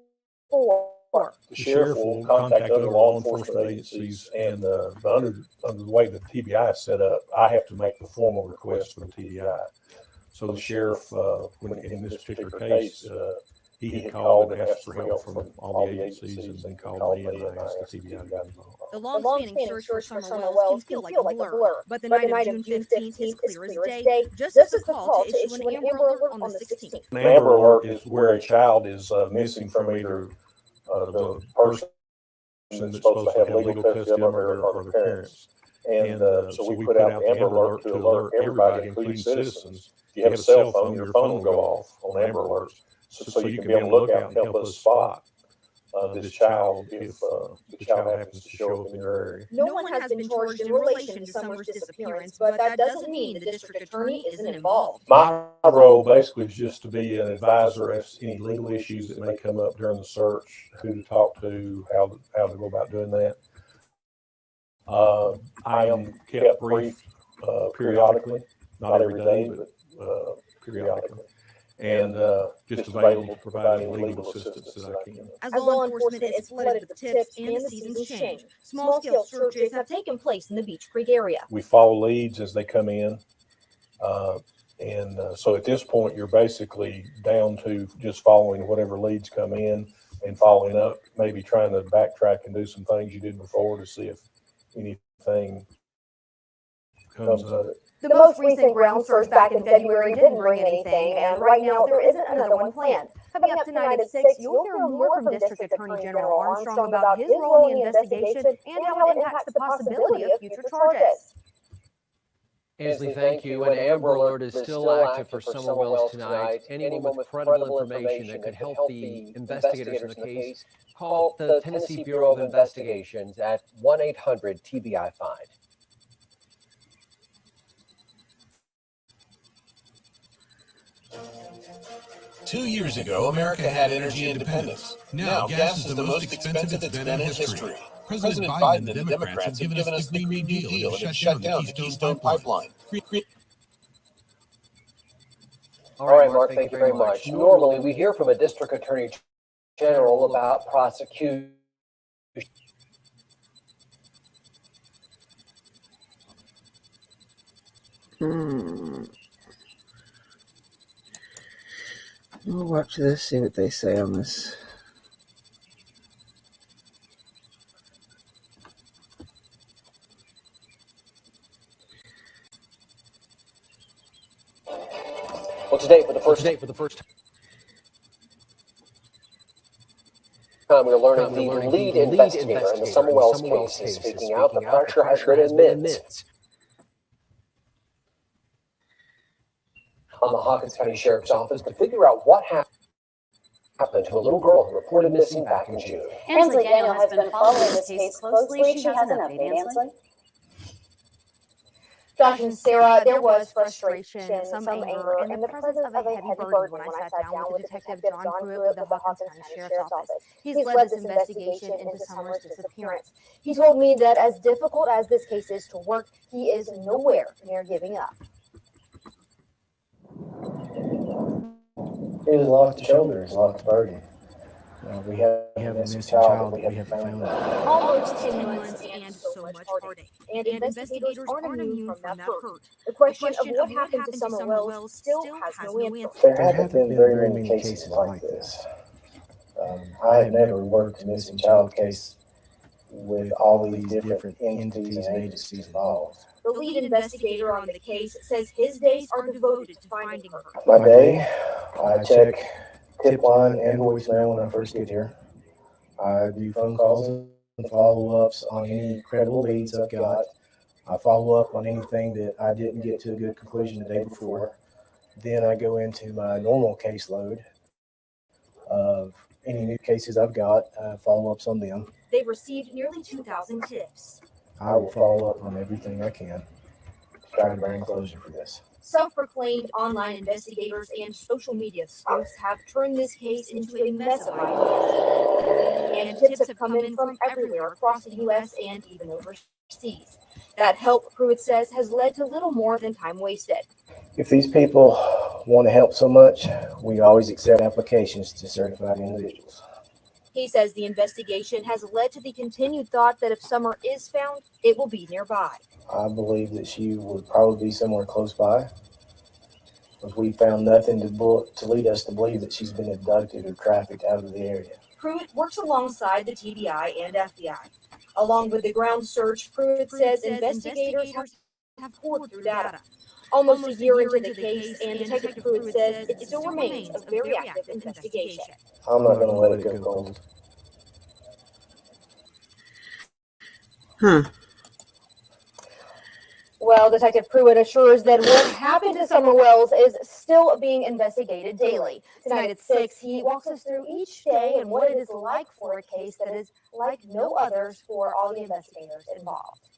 The sheriff will contact other law enforcement agencies, and under the way the TBI is set up, I have to make the formal request from the TBI. So the sheriff, in this particular case, he had called and asked for help from all the agencies, and then called me and I asked the TBI to get involved. The long-spanning search for Summer Wells can feel like a blur, but the night of June 15th is clear as day, just as the call to issue an Amber Alert on the 16th. An Amber Alert is where a child is missing from either the person that's supposed to have legal custody of or their parents. And so we put out the Amber Alert to alert everybody, including citizens. If you have a cell phone, your phone will go off on Amber Alerts. So you can be on the lookout and help us spot this child if the child happens to show up in your area. No one has been charged in relation to Summer's disappearance, but that doesn't mean the district attorney isn't involved. My role basically is just to be an advisor as to any legal issues that may come up during the search, who to talk to, how to go about doing that. I am kept briefed periodically, not every day, but periodically. And just available to provide any legal assistance that I can. As law enforcement is flooded with tips and the seasons change, small-scale searches have taken place in the Beach Creek area. We follow leads as they come in. And so at this point, you're basically down to just following whatever leads come in and following up, maybe trying to backtrack and do some things you did before to see if anything comes of it. The most recent ground search back in February didn't bring anything, and right now there isn't another one planned. Coming up tonight at 6, you'll hear more from District Attorney General Armstrong about his role in the investigation and how it impacts the possibility of future charges. Ansley, thank you. An Amber Alert is still active for Summer Wells tonight. Anyone with credible information that could help the investigators in the case, call the Tennessee Bureau of Investigations at 1-800-TBI-FIND. 2 years ago, America had energy independence. Now, gas is the most expensive it's been in history. President Biden and the Democrats have given us the Green New Deal and have shut down the Keystone Pipeline. All right, Mark, thank you very much. Normally, we hear from a district attorney general about prosecution. We'll watch this, see what they say on this. Well, today, for the first time, we're learning the lead investigator in the Summer Wells case is speaking out. The pressure has been immense on the Hawkins County Sheriff's Office to figure out what happened to a little girl who reported missing back in June. Ansley Daniel has been following this case closely. She has an update, Ansley. Josh and Sarah, there was frustration, some anger, and the presence of a heavy burden when I sat down with Detective John Pruitt of the Hawkins County Sheriff's Office. He's led this investigation into Summer's disappearance. He told me that as difficult as this case is to work, he is nowhere near giving up. There's a lot to shoulder, there's a lot to burden. We have a missing child that we have found. Almost 10 months and so much heartache. And investigators aren't immune from that hurt. The question of what happened to Summer Wells still has no answer. There haven't been very many cases like this. I have never worked a missing child case with all these different entities and agencies involved. The lead investigator on the case says his days are devoted to finding her. My day, I check tip line and voicemail when I first get here. I do phone calls and follow-ups on any credible leads I've got. I follow up on anything that I didn't get to a good conclusion the day before. Then I go into my normal caseload of any new cases I've got, follow-ups on them. They've received nearly 2,000 tips. I will follow up on everything I can to try to bring closure for this. Self-proclaimed online investigators and social media sleuths have turned this case into a mess of ideas. And tips have come in from everywhere across the U.S. and even overseas. That help, Pruitt says, has led to little more than time wasted. If these people want to help so much, we always accept applications to certified individuals. He says the investigation has led to the continued thought that if Summer is found, it will be nearby. I believe that she would probably be somewhere close by, because we found nothing to lead us to believe that she's been abducted or trafficked out of the area. Pruitt works alongside the TBI and FBI. Along with the ground search, Pruitt says investigators have poured through data. Almost a year into the case, and Detective Pruitt says it still remains a very active investigation. I'm not going to let it go cold. Well, Detective Pruitt assures that what happened to Summer Wells is still being investigated daily. Tonight at 6, he walks us through each day and what it is like for a case that is like no others for all the investigators involved.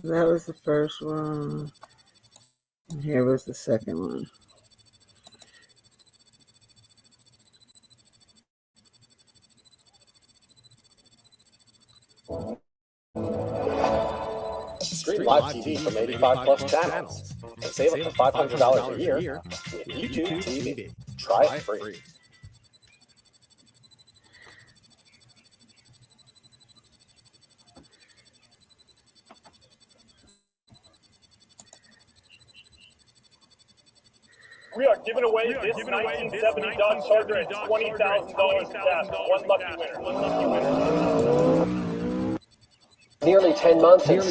That was the first one. And here was the second one. Stream live TV from 85 plus channels and save up to $500 a year with YouTube TV. Try it free. We are giving away this 1970 Dodge Charger at $20,000 cash. One lucky winner. Nearly 10 months and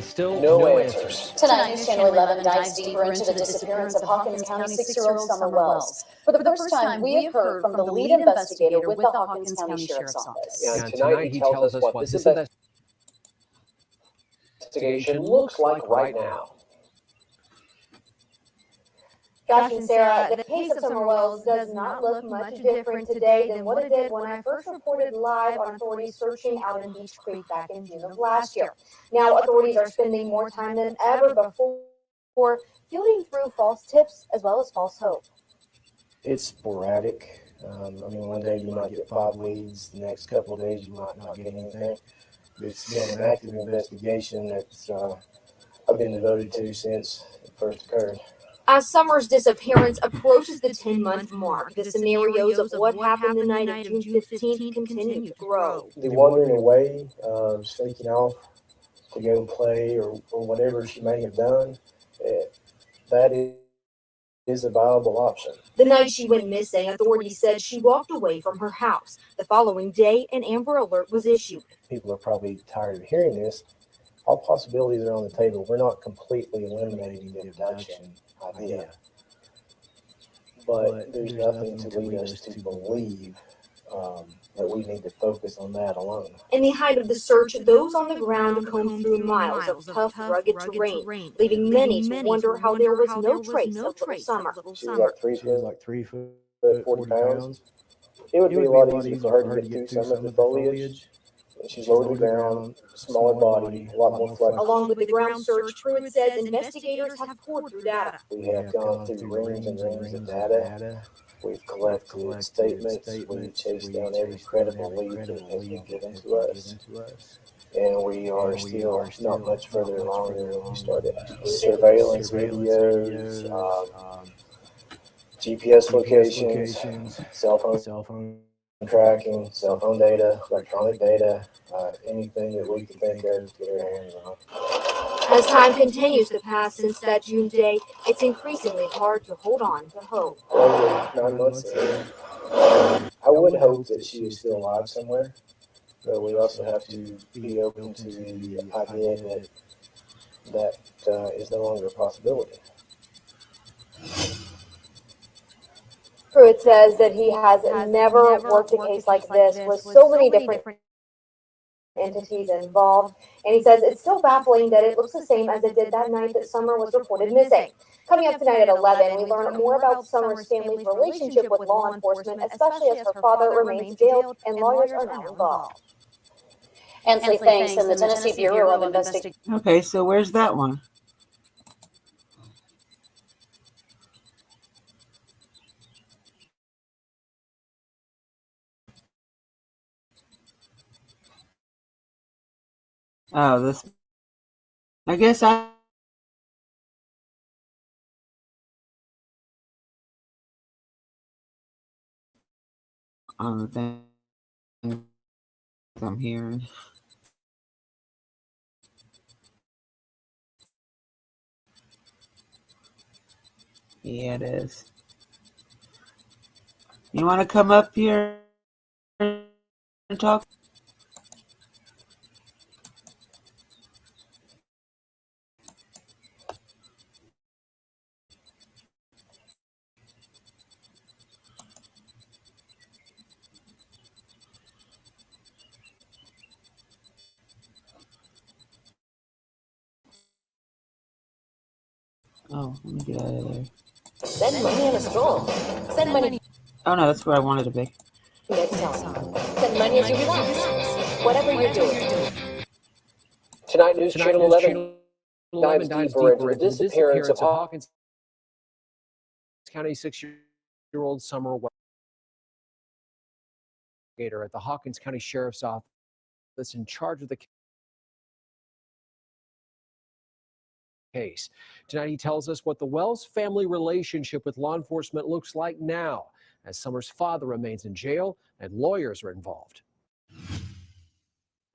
still no answers. Tonight, News Channel 11 dives deeper into the disappearance of Hawkins County 6-year-old Summer Wells. For the first time, we have heard from the lead investigator with the Hawkins County Sheriff's Office. And tonight he tells us what this investigation looks like right now. Josh and Sarah, the case of Summer Wells does not look much different today than what it did when I first reported live on authorities searching out in Beach Creek back in June of last year. Now, authorities are spending more time than ever before fielding through false tips as well as false hope. It's sporadic. I mean, one day you might get 5 leads, the next couple of days you might not get anything. It's been an active investigation that I've been devoted to since it first occurred. As Summer's disappearance approaches the 10-month mark, the scenarios of what happened the night of June 15th continue to grow. The wandering away, sneaking off to go play or whatever she may have done, that is a viable option. The night she went missing, authorities said she walked away from her house. The following day, an Amber Alert was issued. People are probably tired of hearing this. All possibilities are on the table. We're not completely eliminating the abduction idea. But there's nothing to lead us to believe that we need to focus on that alone. In the height of the search, those on the ground combed through miles of tough, rugged terrain, leaving many to wonder how there was no trace of little Summer. She was like 3 foot, 40 pounds. It would be a lot easier for her to get through some of the foliage. She's lower to the ground, smaller body, a lot more flexible. Along with the ground search crew, it says investigators have poured through data. We have gone through reams and reams of data. We've collected statements. We've chased down every credible lead that has been given to us. And we are still not much further along than when we started. Surveillance videos, GPS locations, cell phone tracking, cell phone data, electronic data, anything that we can think of to get our hands on. As time continues to pass since that June day, it's increasingly hard to hold on to hope. Over 9 months in, I would hope that she is still alive somewhere, but we also have to be open to the idea that is no longer a possibility. Pruitt says that he has never worked a case like this with so many different entities involved, and he says it's still baffling that it looks the same as it did that night that Summer was reported missing. Coming up tonight at 11, we learn more about Summer's family's relationship with law enforcement, especially as her father remains jailed and lawyers are now involved. Ansley Thanks and the Tennessee Bureau of Investigation. Okay, so where's that one? Oh, this. I guess I. On the thing I'm hearing. Yeah, it is. You want to come up here and talk? Oh, let me get out of there. Send money on a stroll. Send money Oh no, that's where I wanted to be. next time. Send money as you relax. Whatever you're doing. Tonight, News Channel 11 dives deeper into the disappearance of Hawkins County 6-year-old Summer Wells at the Hawkins County Sheriff's Office in charge of the case. Tonight, he tells us what the Wells family relationship with law enforcement looks like now, as Summer's father remains in jail and lawyers are involved.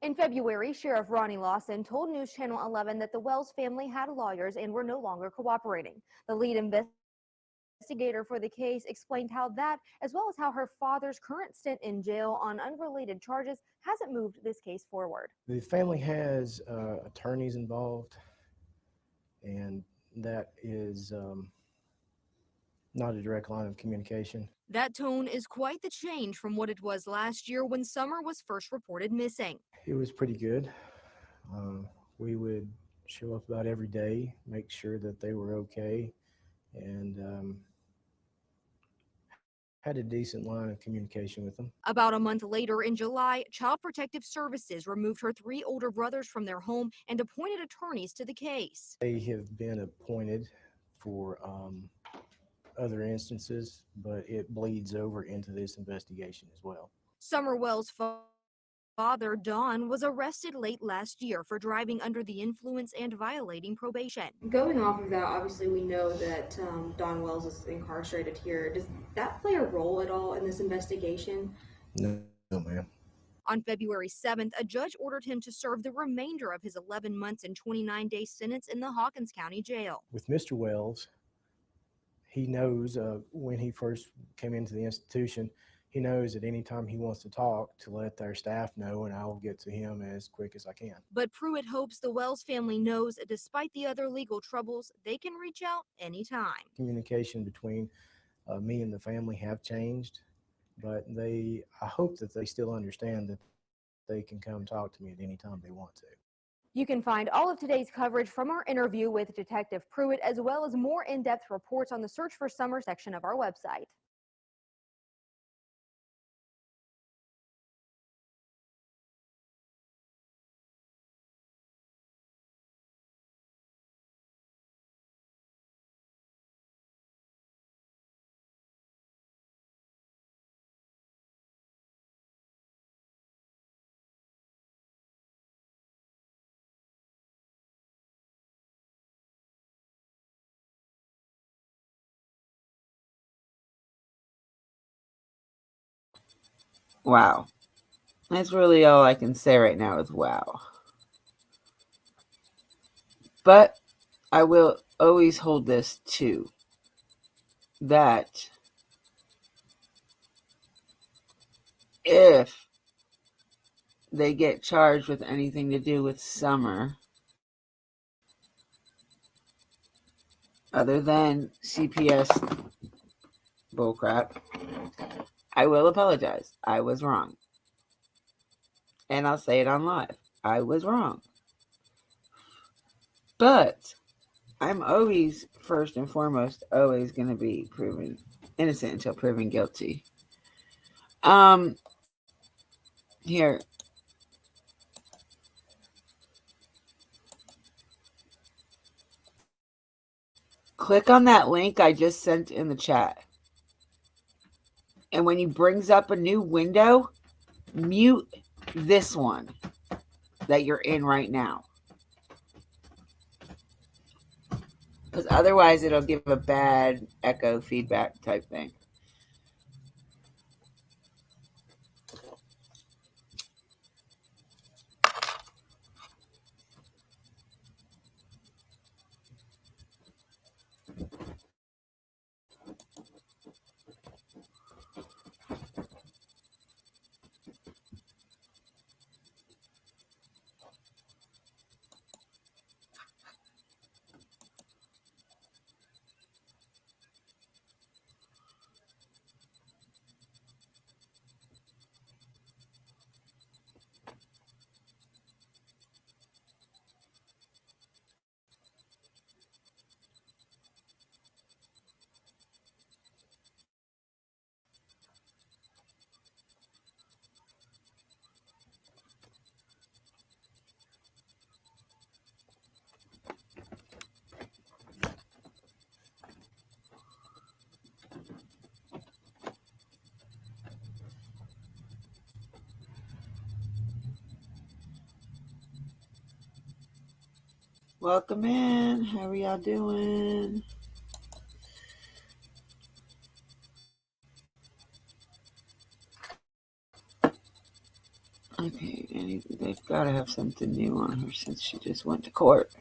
In February, Sheriff Ronnie Lawson told News Channel 11 that the Wells family had lawyers and were no longer cooperating. The lead investigator for the case explained how that, as well as how her father's current stint in jail on unrelated charges, hasn't moved this case forward. The family has attorneys involved, and that is not a direct line of communication. That tone is quite the change from what it was last year when Summer was first reported missing. It was pretty good. We would show up about every day, make sure that they were okay, and had a decent line of communication with them. About a month later, in July, Child Protective Services removed her 3 older brothers from their home and appointed attorneys to the case. They have been appointed for other instances, but it bleeds over into this investigation as well. Summer Wells' father, Don, was arrested late last year for driving under the influence and violating probation. Going off of that, obviously we know that Don Wells is incarcerated here. Does that play a role at all in this investigation? No, ma'am. On February 7th, a judge ordered him to serve the remainder of his 11 months and 29-day sentence in the Hawkins County Jail. With Mr. Wells, he knows when he first came into the institution, he knows at any time he wants to talk to let their staff know, and I will get to him as quick as I can. But Pruitt hopes the Wells family knows, despite the other legal troubles, they can reach out anytime. Communication between me and the family have changed, but I hope that they still understand that they can come talk to me at any time they want to. You can find all of today's coverage from our interview with Detective Pruitt, as well as more in-depth reports on the Search for Summer section of our website. Wow. That's really all I can say right now is wow. But I will always hold this too, that if they get charged with anything to do with Summer, other than CPS bullcrap, I will apologize. I was wrong. And I'll say it on live. I was wrong. But I'm always, first and foremost, always going to be proven innocent until proven guilty. Here. Click on that link I just sent in the chat. And when he brings up a new window, mute this one that you're in right now. Because otherwise it'll give a bad echo feedback type thing. Welcome in. How are y'all doing? Okay, they've got to have something new on her since she just went to court.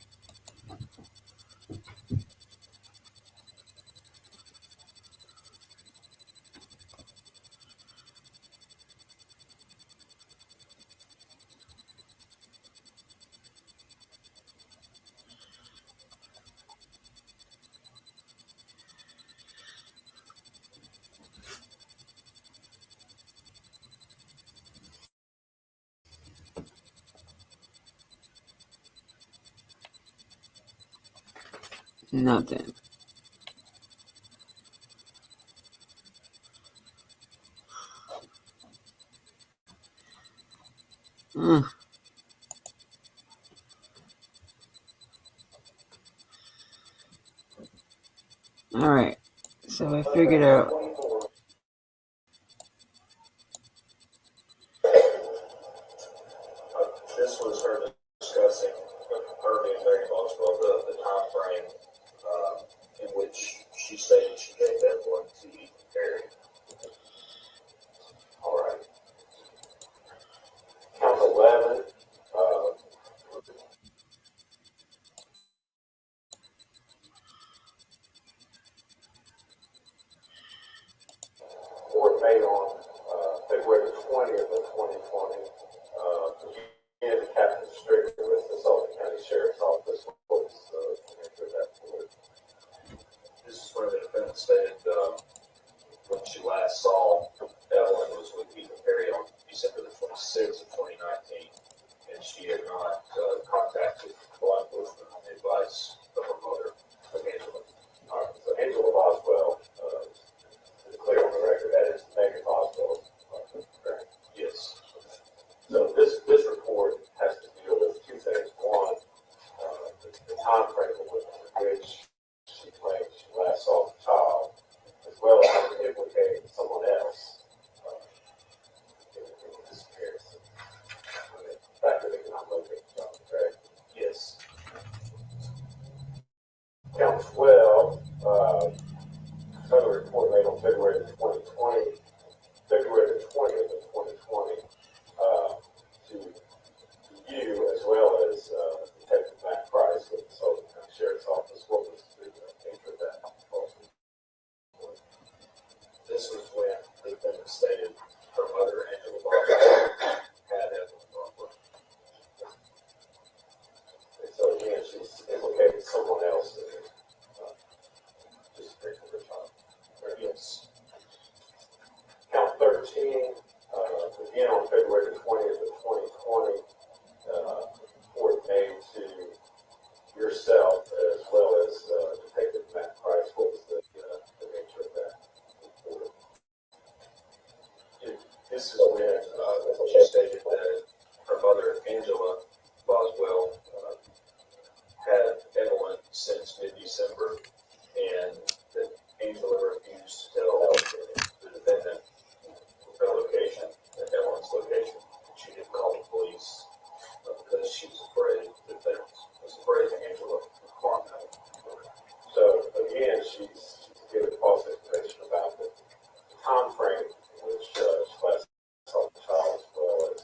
Nothing. All right. So I figured out. This was her discussing, her being very emotional, the time frame in which she stated she gave Evelyn to Perry. All right. Count 11. Court made on February 20th of 2020. Again, Captain Strickler with the Sullivan County Sheriff's Office was entered that court. This is where the defendant stated when she last saw Evelyn was with Ethan Perry on December the 26th of 2019, and she had not contacted law enforcement on the advice of her mother, Angela. All right, so Angela Boswell, to clear on the record, that is Megan Boswell. Correct? Yes. So this report has to deal with two things. One, the time frame with which she claims she last saw the child, as well as implicating someone else in this case. The fact that they cannot locate the child, correct? Yes. Count 12, another report made on February 2020, February the 20th of 2020, to you as well as Detective Matt Price with the Sullivan County Sheriff's Office. What was the nature of that? This was when the defendant stated her mother, Angela Boswell, had Evelyn Boswell. And so again, she's implicated someone else in it. Just for her child. Yes. Count 13, again on February 20th of 2020, report made to yourself as well as Detective Matt Price. What was the nature of that report? This is when she stated that her mother, Angela Boswell, had Evelyn since mid-December, and that Angela refused to tell the defendant her location, Evelyn's location. She didn't call the police because she was afraid the defendant was afraid that Angela would harm them. So again, she's given false information about the time frame in which she last saw the child, as well as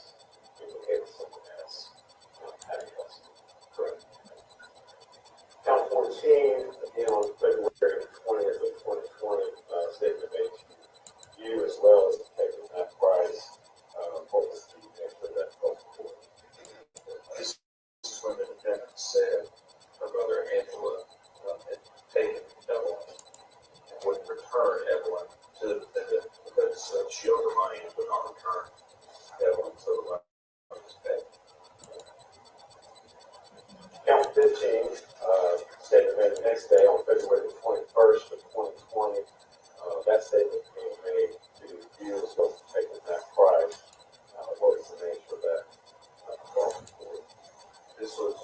implicated someone else having custody. Correct. Count 14, again on February 20th of 2020, statement made to you as well as Detective Matt Price. What was the nature of that phone call? This is when the defendant said her mother Angela had taken Evelyn and wouldn't return Evelyn to the defendant because she owed her money and would not return Evelyn until the money was paid. Count 15, statement made the next day on February 21st of 2020. That statement being made to you as well as Detective Matt Price. What was the nature of that phone call? This was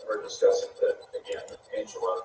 her discussing that, again, Angela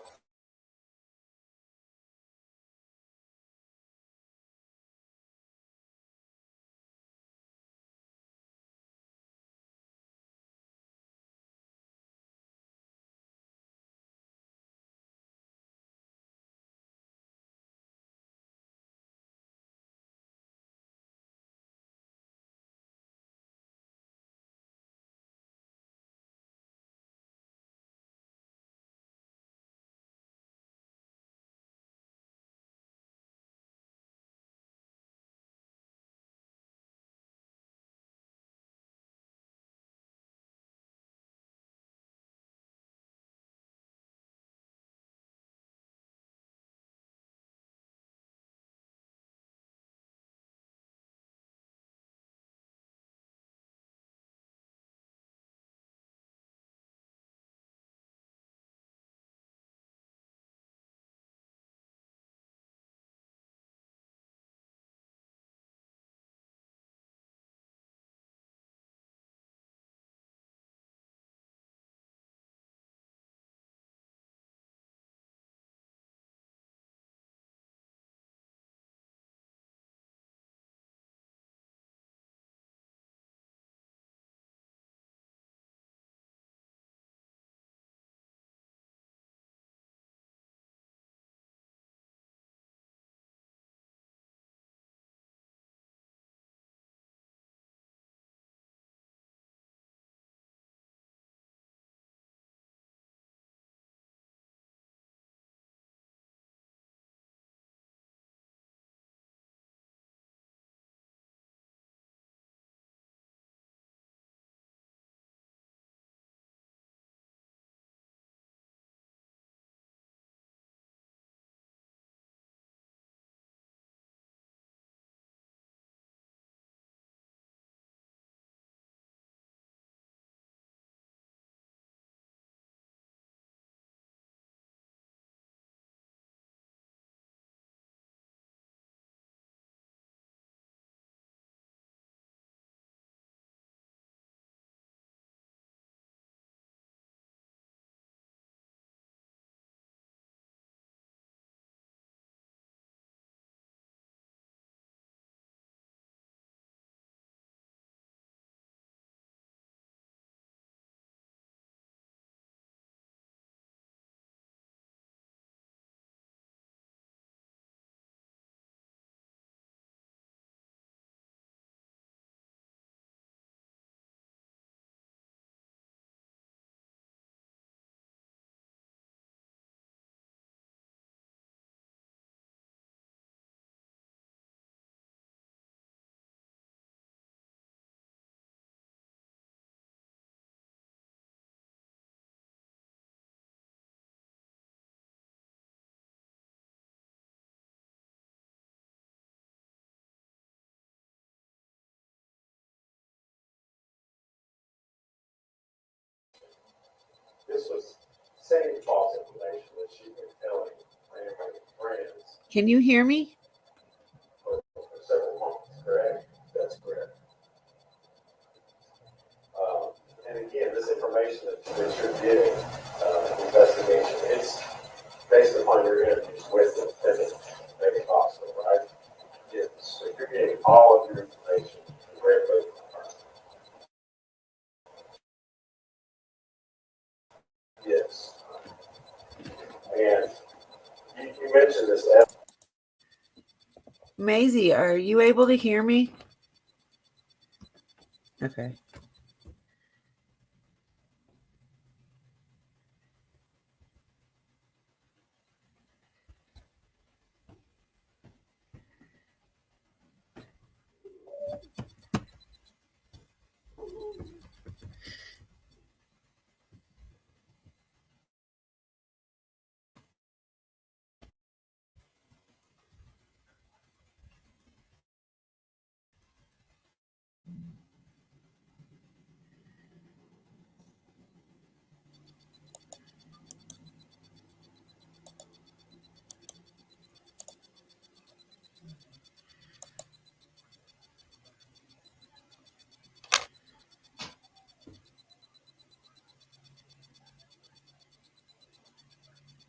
This was same false information that she'd been telling family and friends Can you hear me? for several months, correct? That's correct. And again, this information that you're getting, investigation, it's based upon your interviews with the defendant, maybe hospital, right? Yes. So you're getting all of your information directly from her. Yes. And you mentioned this. Maisie, are you able to hear me? Okay.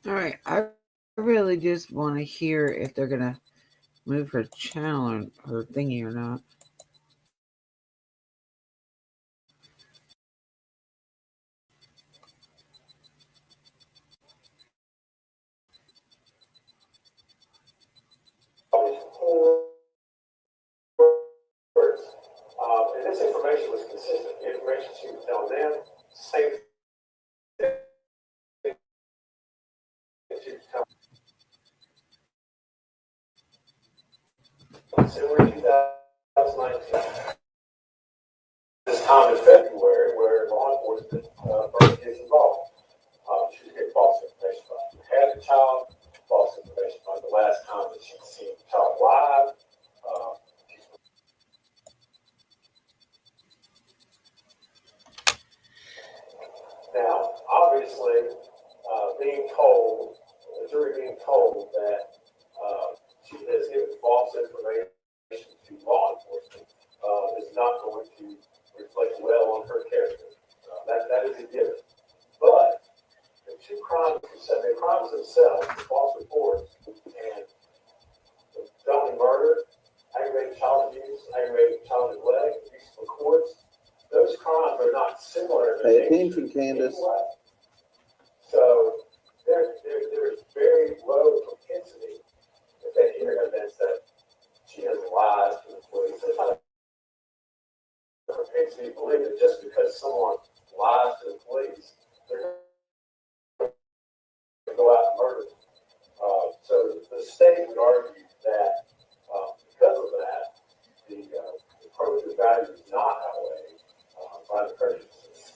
All right. I really just want to hear if they're going to move her channel or her thingy or not. And this information was consistent. The information she was telling them, same thing that she was telling. December 2019. This time in February, where law enforcement first gets involved. She was getting false information about who had the child, false information about the last time that she'd seen the child live. Now, obviously, being told, the jury being told that she has given false information to law enforcement is not going to reflect well on her character. That is a given. But the two crimes, the crimes themselves, the false reports and the felony murder, aggravated child abuse, aggravated child neglect, abuse of the courts, those crimes are not similar. Pay attention, Candace. So there's very low propensity if they hear evidence that she has lied to the police. There's not a propensity to believe that just because someone lies to the police, they're going to go out and murder them. So the state would argue that because of that, the probative value is not outweighed by the prejudice.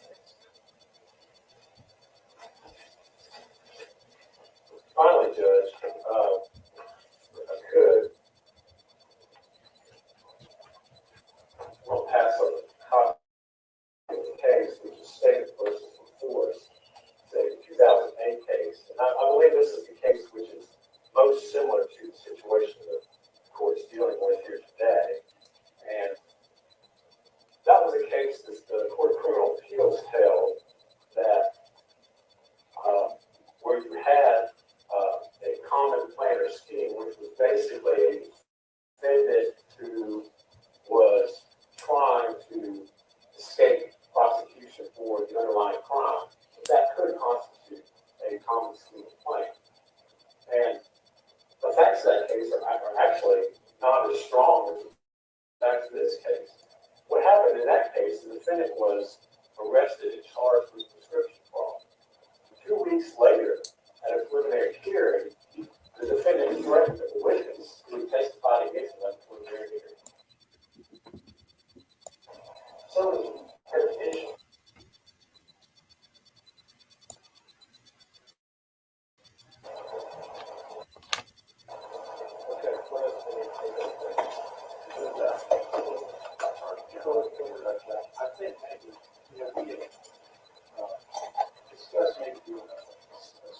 Finally, Judge, if I could, we'll pass on the copy of the case, which is State versus Ford.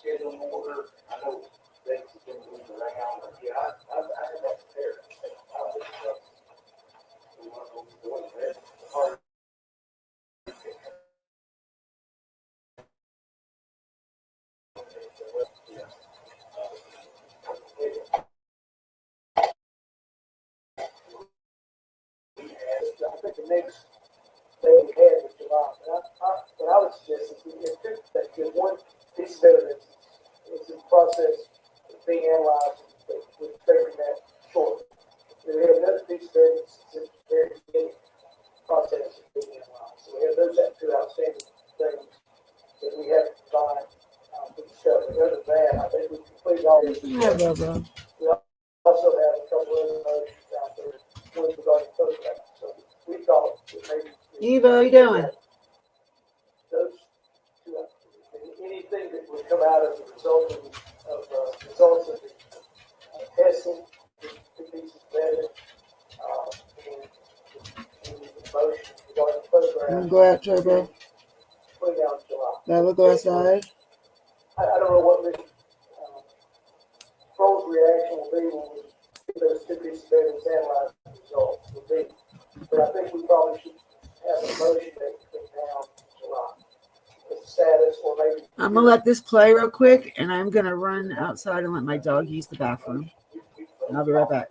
schedule order. I know things have been moving around, but yeah, I had that prepared. I think the next thing we had was July. What I would suggest is we get one piece of evidence. It's in process of being analyzed. We're expecting that shortly. Then we have another piece of evidence that's in the very beginning process of being analyzed. So we have those two outstanding things that we have to combine to discuss. And other than that, I think we completed all this. Yeah, Bobo. We also have a couple of other motions out there, ones regarding photographs. So we thought that maybe Eva, how you doing? those two, anything that would come out as a result of results of the testing, the pieces of evidence, and the motion regarding photographs. I'm go out, Turbo. Put it out in July. Now we'll go outside. I don't know what the Kroll's reaction will be when we get those two pieces of evidence analyzed the results will be. But I think we probably should have a motion that between now and July. The status, or maybe I'm gonna let this play real quick, and I'm gonna run outside and let my dog use the bathroom. And I'll be right back.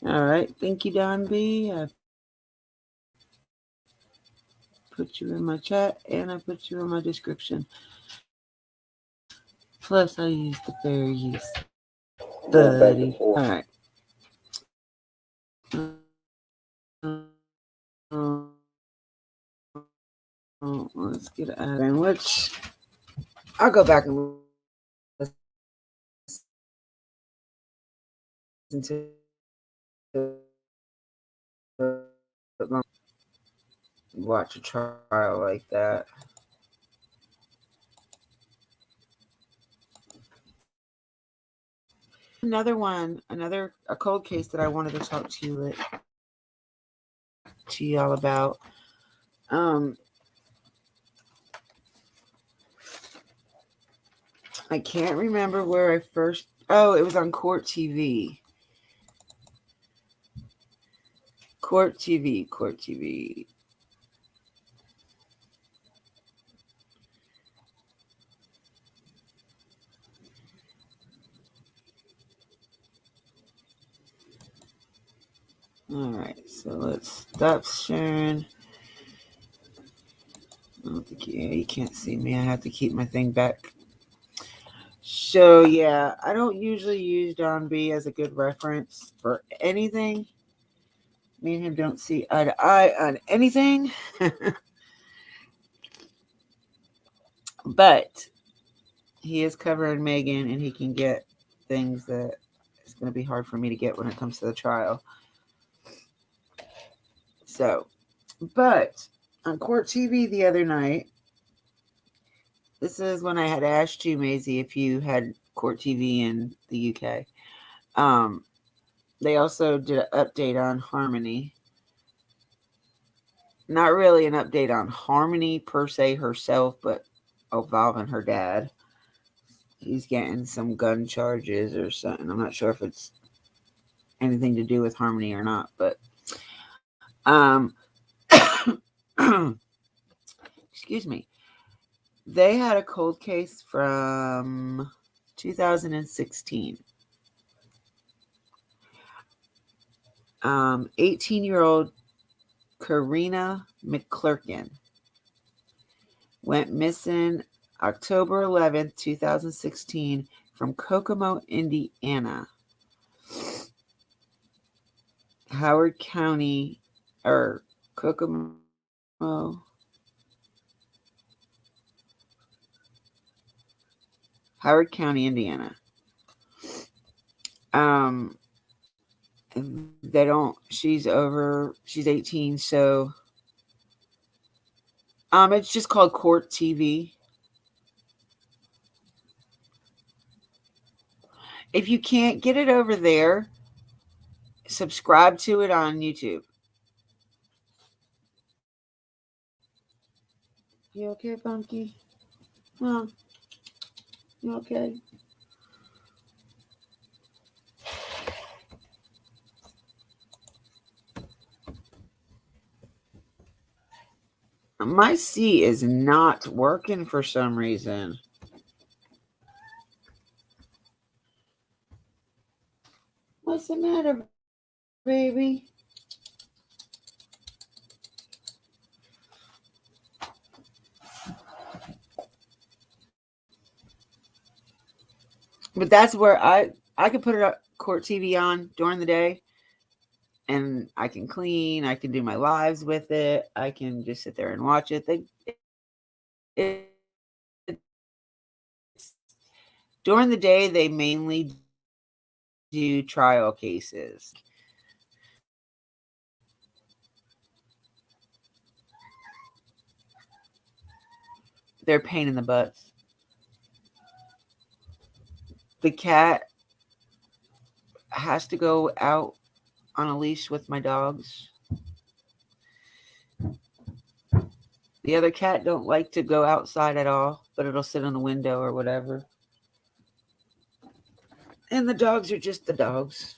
All right. Thank you, Don B. I put you in my chat and I put you in my description. Plus, I use the fair use. Buddy. All right. Let's get it out of which I'll go back and listen to watch a trial like that. A cold case that I wanted to talk to y'all about. I can't remember where I first. Oh, it was on Court TV. Court TV. All right, so let's stop sharing. I don't think you can't see me. I have to keep my thing back. So yeah, I don't usually use Don B as a good reference for anything. Me and him don't see eye to eye on anything. But he is covering Megan, and he can get things that it's going to be hard for me to get when it comes to the trial. So, but on Court TV the other night, this is when I had asked you, Maisie, if you had Court TV in the UK. They also did an update on Harmony. Not really an update on Harmony per se herself, but involving her dad. He's getting some gun charges or something. I'm not sure if it's anything to do with Harmony or not, but excuse me. They had a cold case from 2016. 18-year-old Karina McClurkin went missing October 11th, 2016 from Kokomo, Indiana. Howard County, or Kokomo. Howard County, Indiana. She's 18, so it's just called Court TV. If you can't get it over there, subscribe to it on YouTube. You okay, Bunky? Huh? You okay? My C is not working for some reason. What's the matter, baby? But that's where I could put it up, Court TV on during the day, and I can clean. I can do my lives with it. I can just sit there and watch it. During the day, they mainly do trial cases. They're a pain in the butts. The cat has to go out on a leash with my dogs. The other cat don't like to go outside at all, but it'll sit on the window or whatever. And the dogs are just the dogs.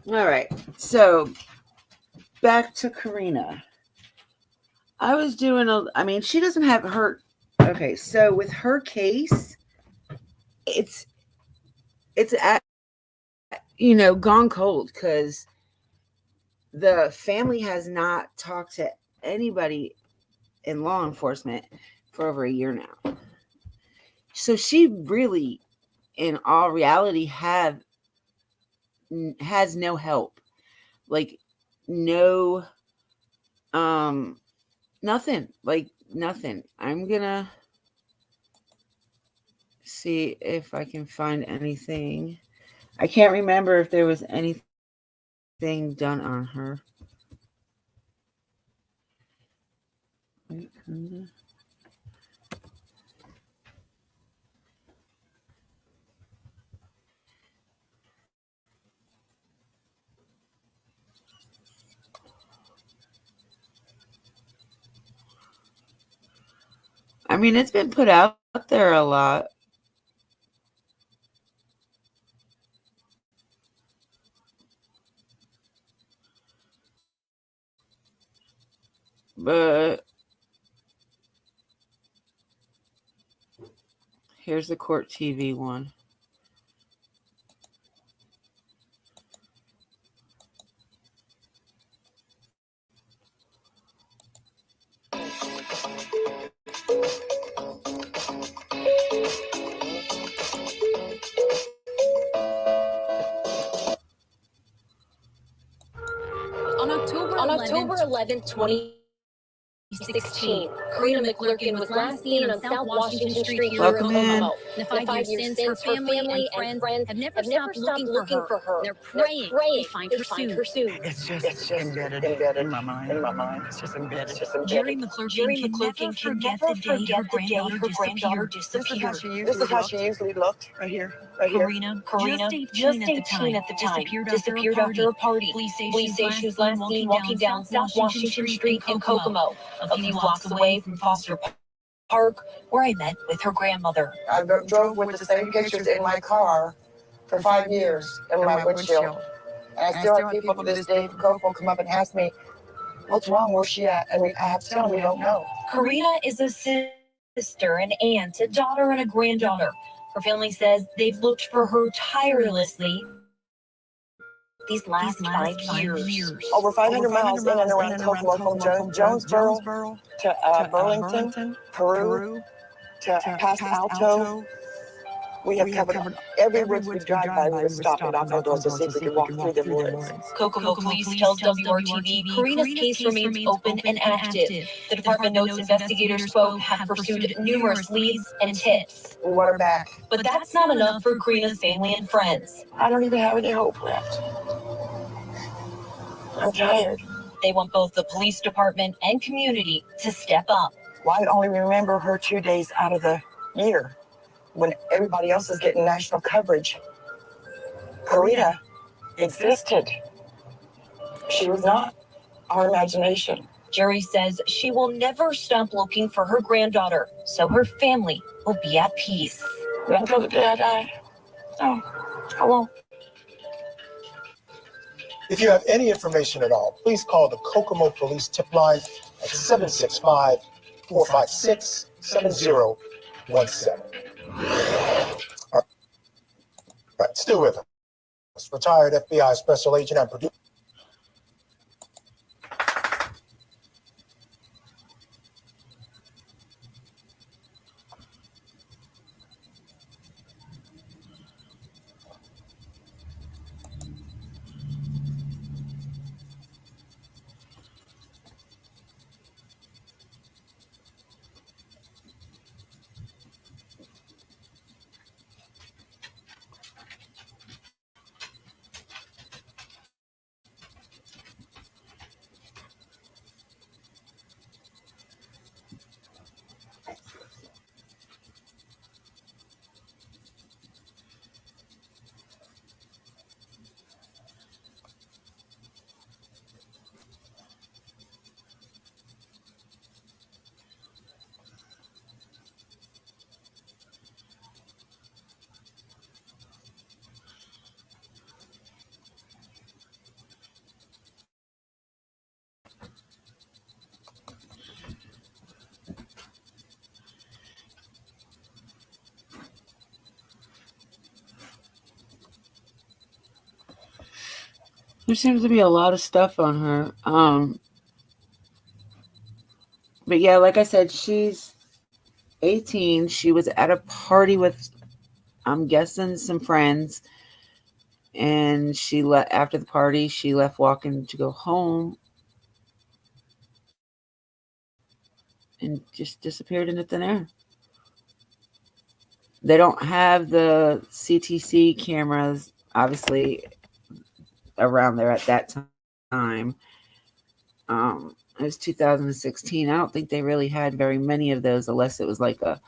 All right. So back to Karina. I was doing she doesn't have her. Okay, so with her case, it's at gone cold because the family has not talked to anybody in law enforcement for over a year now. So she really, in all reality, has no help, like no, nothing, like nothing. I'm gonna see if I can find anything. I can't remember if there was anything done on her. I mean, it's been put out there a lot. But here's the court TV one. On October 11th, 2016, Karina McClurkin was last seen on South Washington Street here in Kokomo. The 5 years since, her family and friends have never stopped looking for her. They're praying they find her soon. It's just embedded in my mind. It's just embedded. Jerry McClurkin can never forget the day her granddaughter disappeared. This is how she usually looked. Right here. Karina, just 18 at the time, disappeared after a party. Police say she was last seen walking down South Washington Street in Kokomo, a few blocks away from Foster Park, where I met with her grandmother. I drove with the same pictures in my car for 5 years in my windshield. And I still have people to this day from Kokomo come up and ask me, what's wrong? Where's she at? And I have to tell them we don't know. Karina is a sister, an aunt, a daughter, and a granddaughter. Her family says they've looked for her tirelessly these last 5 years. Over 500 miles in and around Kokomo, from Jonesboro to Burlington, Peru, to Paso Alto. We have covered every woods we drive by. We would stop and knock on doors to see if we could walk through the woods. Kokomo Police tells WRTV Karina's case remains open and active. The department notes investigators, quote, have pursued numerous leads and tips. We want her back. But that's not enough for Karina's family and friends. I don't even have any hope left. I'm tired. They want both the police department and community to step up. Well, I only remember her 2 days out of the year when everybody else is getting national coverage. Karina existed. She was not our imagination. Jerry says she will never stop looking for her granddaughter, so her family will be at peace. Until the day I die. No, I won't. If you have any information at all, please call the Kokomo Police Tip Line at 765-456-7017. All right, still with us. Retired FBI Special Agent and producer. There seems to be a lot of stuff on her. But yeah, like I said, she's 18. She was at a party with, I'm guessing, some friends. And she after the party, she left walking to go home and just disappeared into thin air. They don't have the CTC cameras, obviously, around there at that time. It was 2016. I don't think they really had very many of those unless it was like a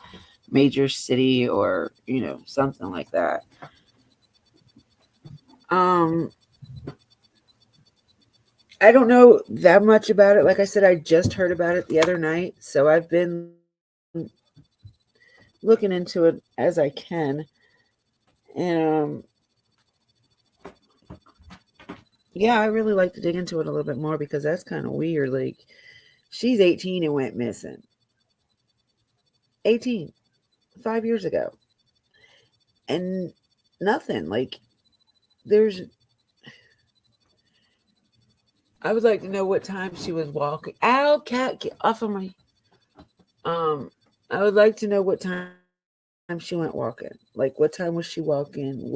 major city or, something like that. I don't know that much about it. Like I said, I just heard about it the other night, so I've been looking into it as I can. And yeah, I really like to dig into it a little bit more because that's kind of weird. Like, she's 18 and went missing. 18, 5 years ago. And nothing. Like, I would like to know what time she was walking. Ow, cat, get off of me. I would like to know what time she went walking. Like, what time was she walking?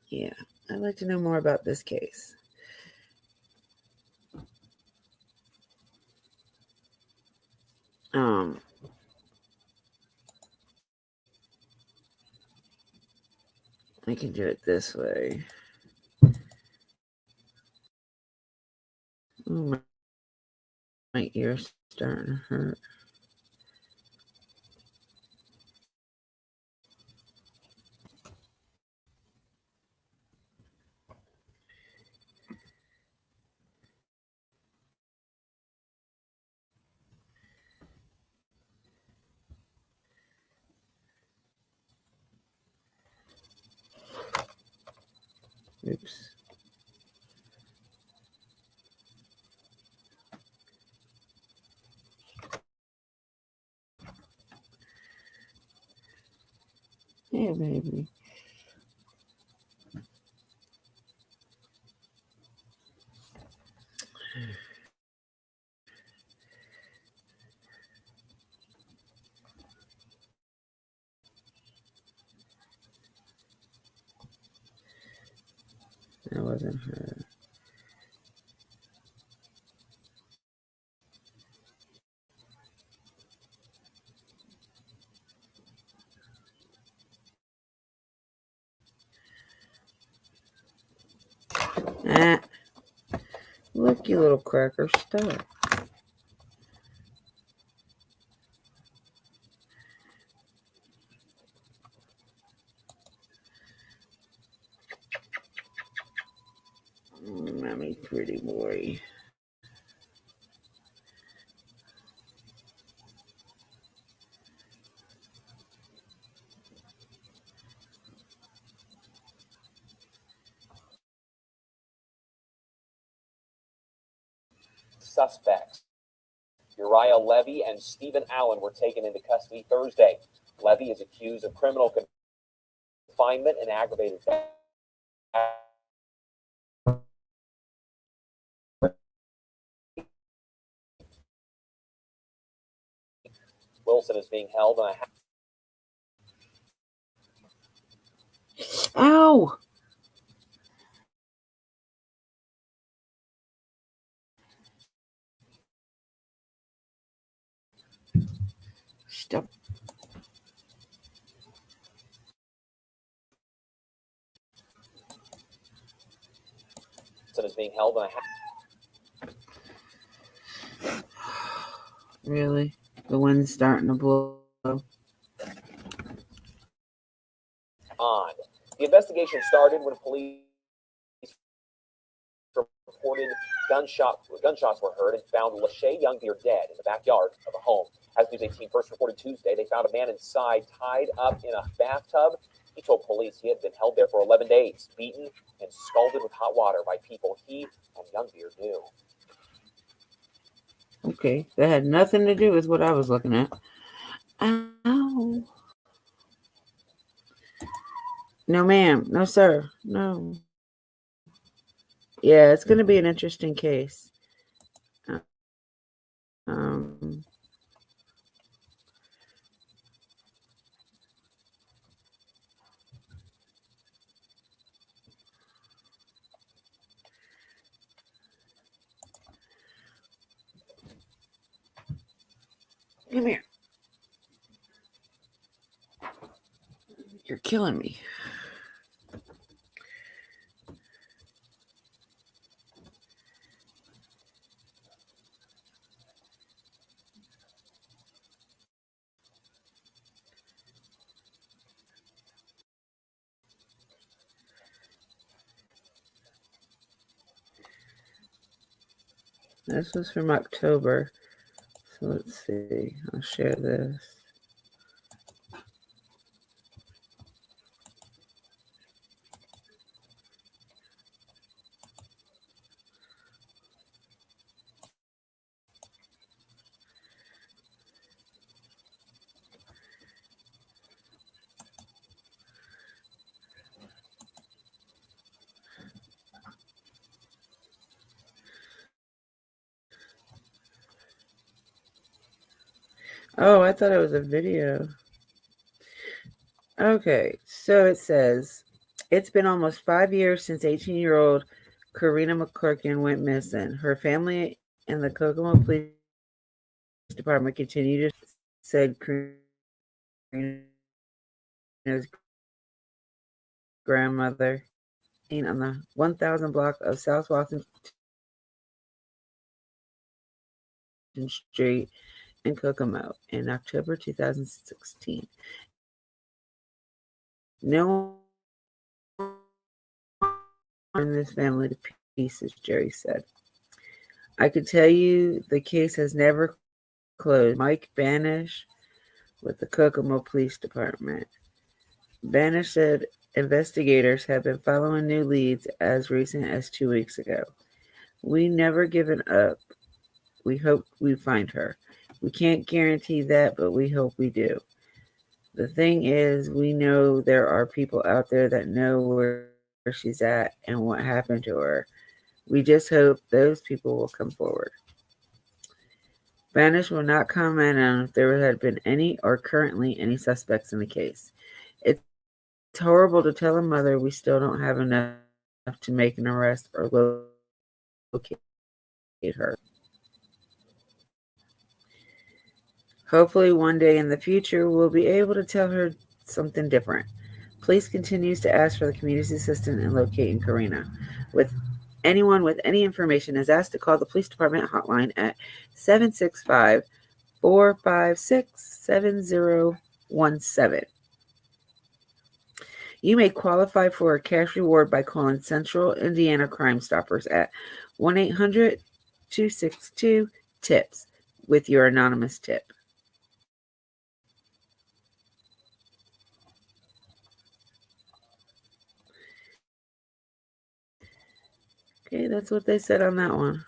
Yeah, I'd like to know more about this case. I can do it this way. Ooh, my ear's starting to hurt. Oops. Yeah, baby. That wasn't her. Ah. Look, you little cracker, stop. Mommy, pretty boy. Suspects. Uriah Levy and Stephen Allen were taken into custody Thursday. Levy is accused of criminal confinement and aggravated theft. Wilson is being held on a... Ow! Stop. Is being held on a... Really? The wind's starting to blow. On. The investigation started when police reported gunshots were heard and found Lachey Youngbeer dead in the backyard of a home. As News 18 first reported Tuesday, they found a man inside tied up in a bathtub. He told police he had been held there for 11 days, beaten and scalded with hot water by people he and Youngbeer knew. Okay, that had nothing to do with what I was looking at. Ow. No, ma'am. No, sir. No. Yeah, it's going to be an interesting case. Um, Come here. You're killing me. This was from October. So let's see. I'll share this. Oh, I thought it was a video. Okay, so it says, it's been almost 5 years since 18-year-old Karina McClurkin went missing. Her family and the Kokomo Police Department continue to said Karina's grandmother on the 1000 block of South Washington Street in Kokomo in October 2016. No one in this family to pieces, Jerry said. I could tell you the case has never closed. Mike Banish with the Kokomo Police Department. Banish said investigators have been following new leads as recent as 2 weeks ago. We never given up. We hope we find her. We can't guarantee that, but we hope we do. The thing is, we know there are people out there that know where she's at and what happened to her. We just hope those people will come forward. Banish will not comment on if there had been any or currently any suspects in the case. It's horrible to tell a mother we still don't have enough to make an arrest or locate her. Hopefully one day in the future we'll be able to tell her something different. Police continues to ask for the community's assistance in locating Karina. With anyone with any information is asked to call the police department hotline at 765-456-7017. You may qualify for a cash reward by calling Central Indiana Crime Stoppers at 1-800-262-TIPS with your anonymous tip. Okay, that's what they said on that one.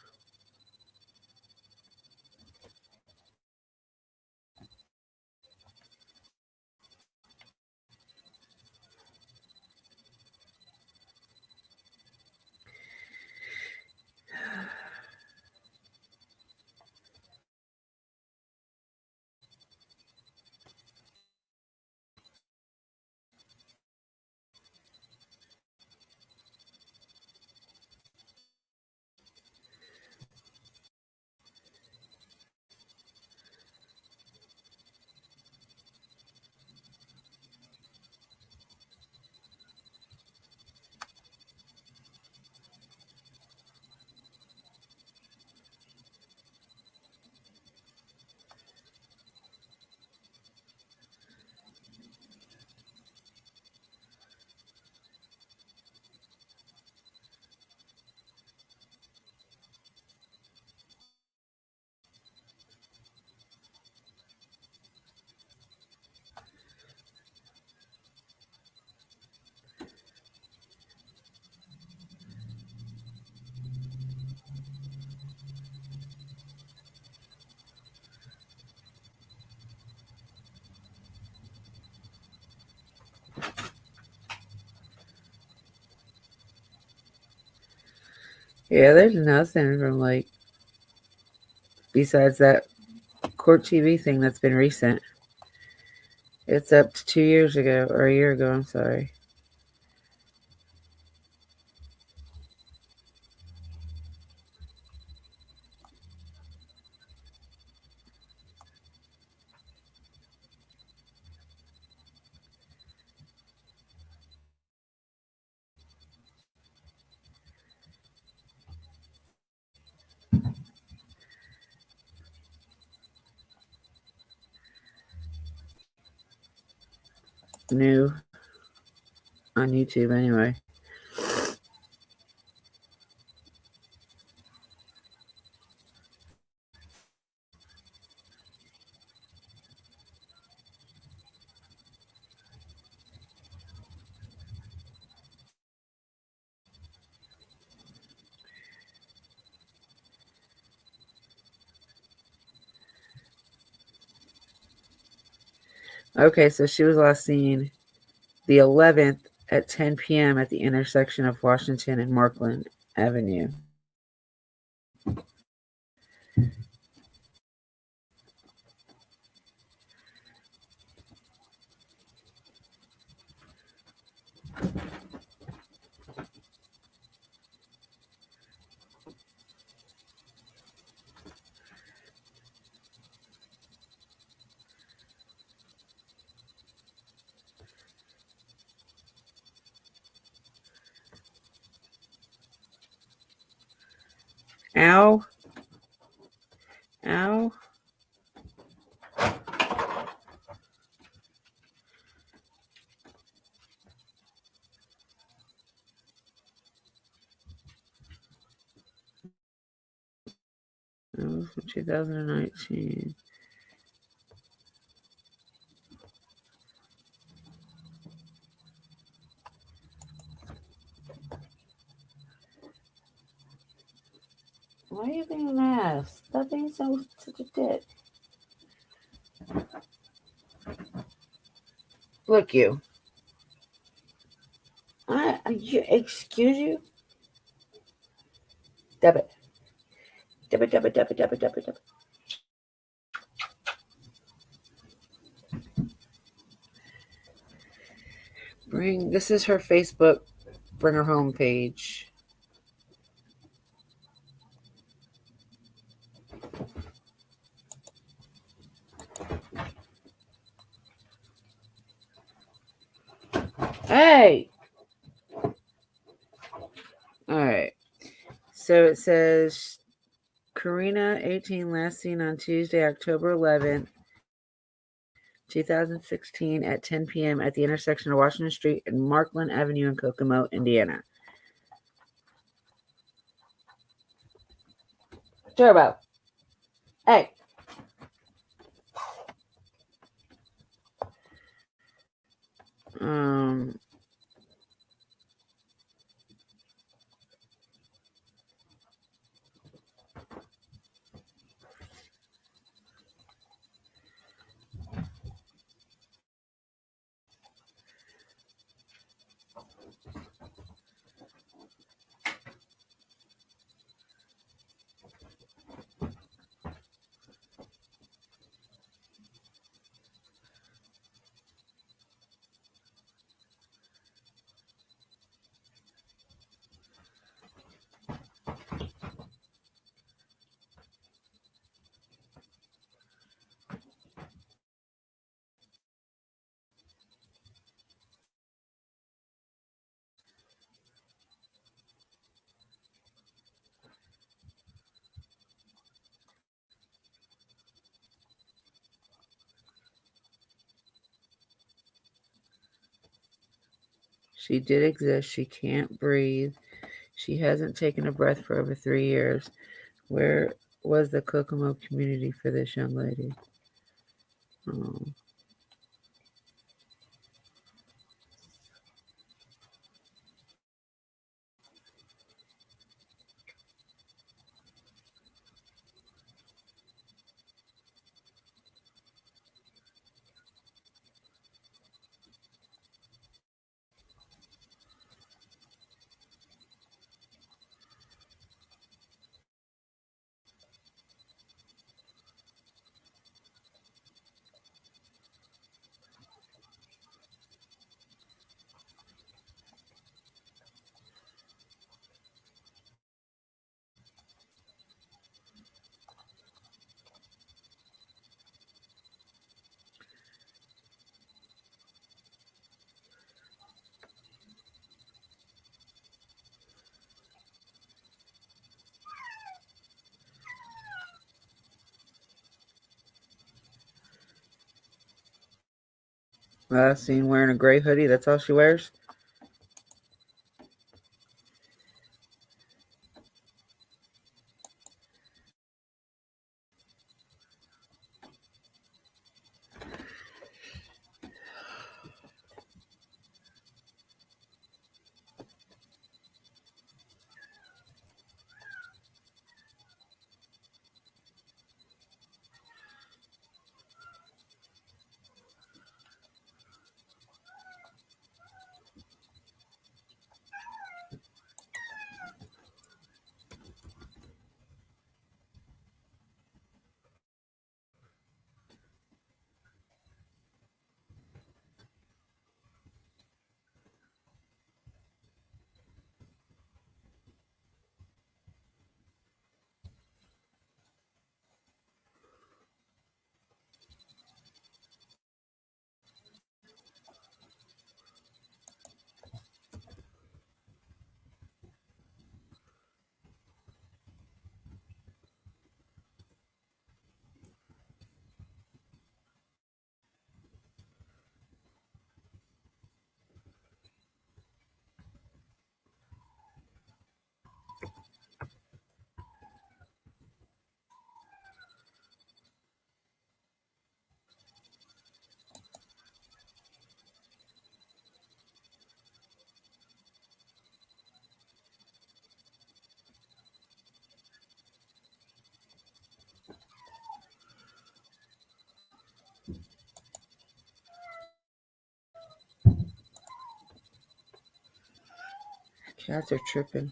Yeah, there's nothing from like besides that court TV thing that's been recent. It's up to 2 years ago or a year ago. I'm sorry. New on YouTube anyway. Okay, so she was last seen the 11th at 10 p.m. at the intersection of Washington and Markland Avenue. Ow. Ow. That was from 2019. Why are you being an ass? Stop being such a dick. Look, you. Excuse you? Dub it. Dub it, dub it, dub it, dub it, dub it, dub it. This is her Facebook Bring Her Home page. Hey! Alright. So it says Karina, 18, last seen on Tuesday, October 11th, 2016 at 10 p.m. at the intersection of Washington Street and Markland Avenue in Kokomo, Indiana. Turbo. Hey. She did exist. She can't breathe. She hasn't taken a breath for over 3 years. Where was the Kokomo community for this young lady? Oh. Last seen wearing a gray hoodie. That's all she wears. Cats are tripping.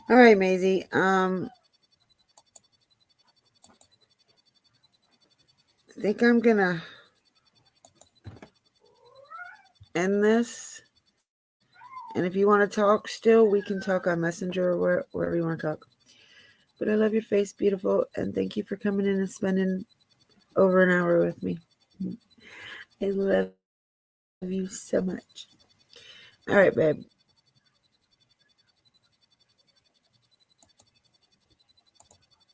All right, Maisie. I think I'm gonna end this. And if you want to talk still, we can talk on Messenger or wherever you want to talk. But I love your face, beautiful. And thank you for coming in and spending over an hour with me. I love you so much. All right, babe.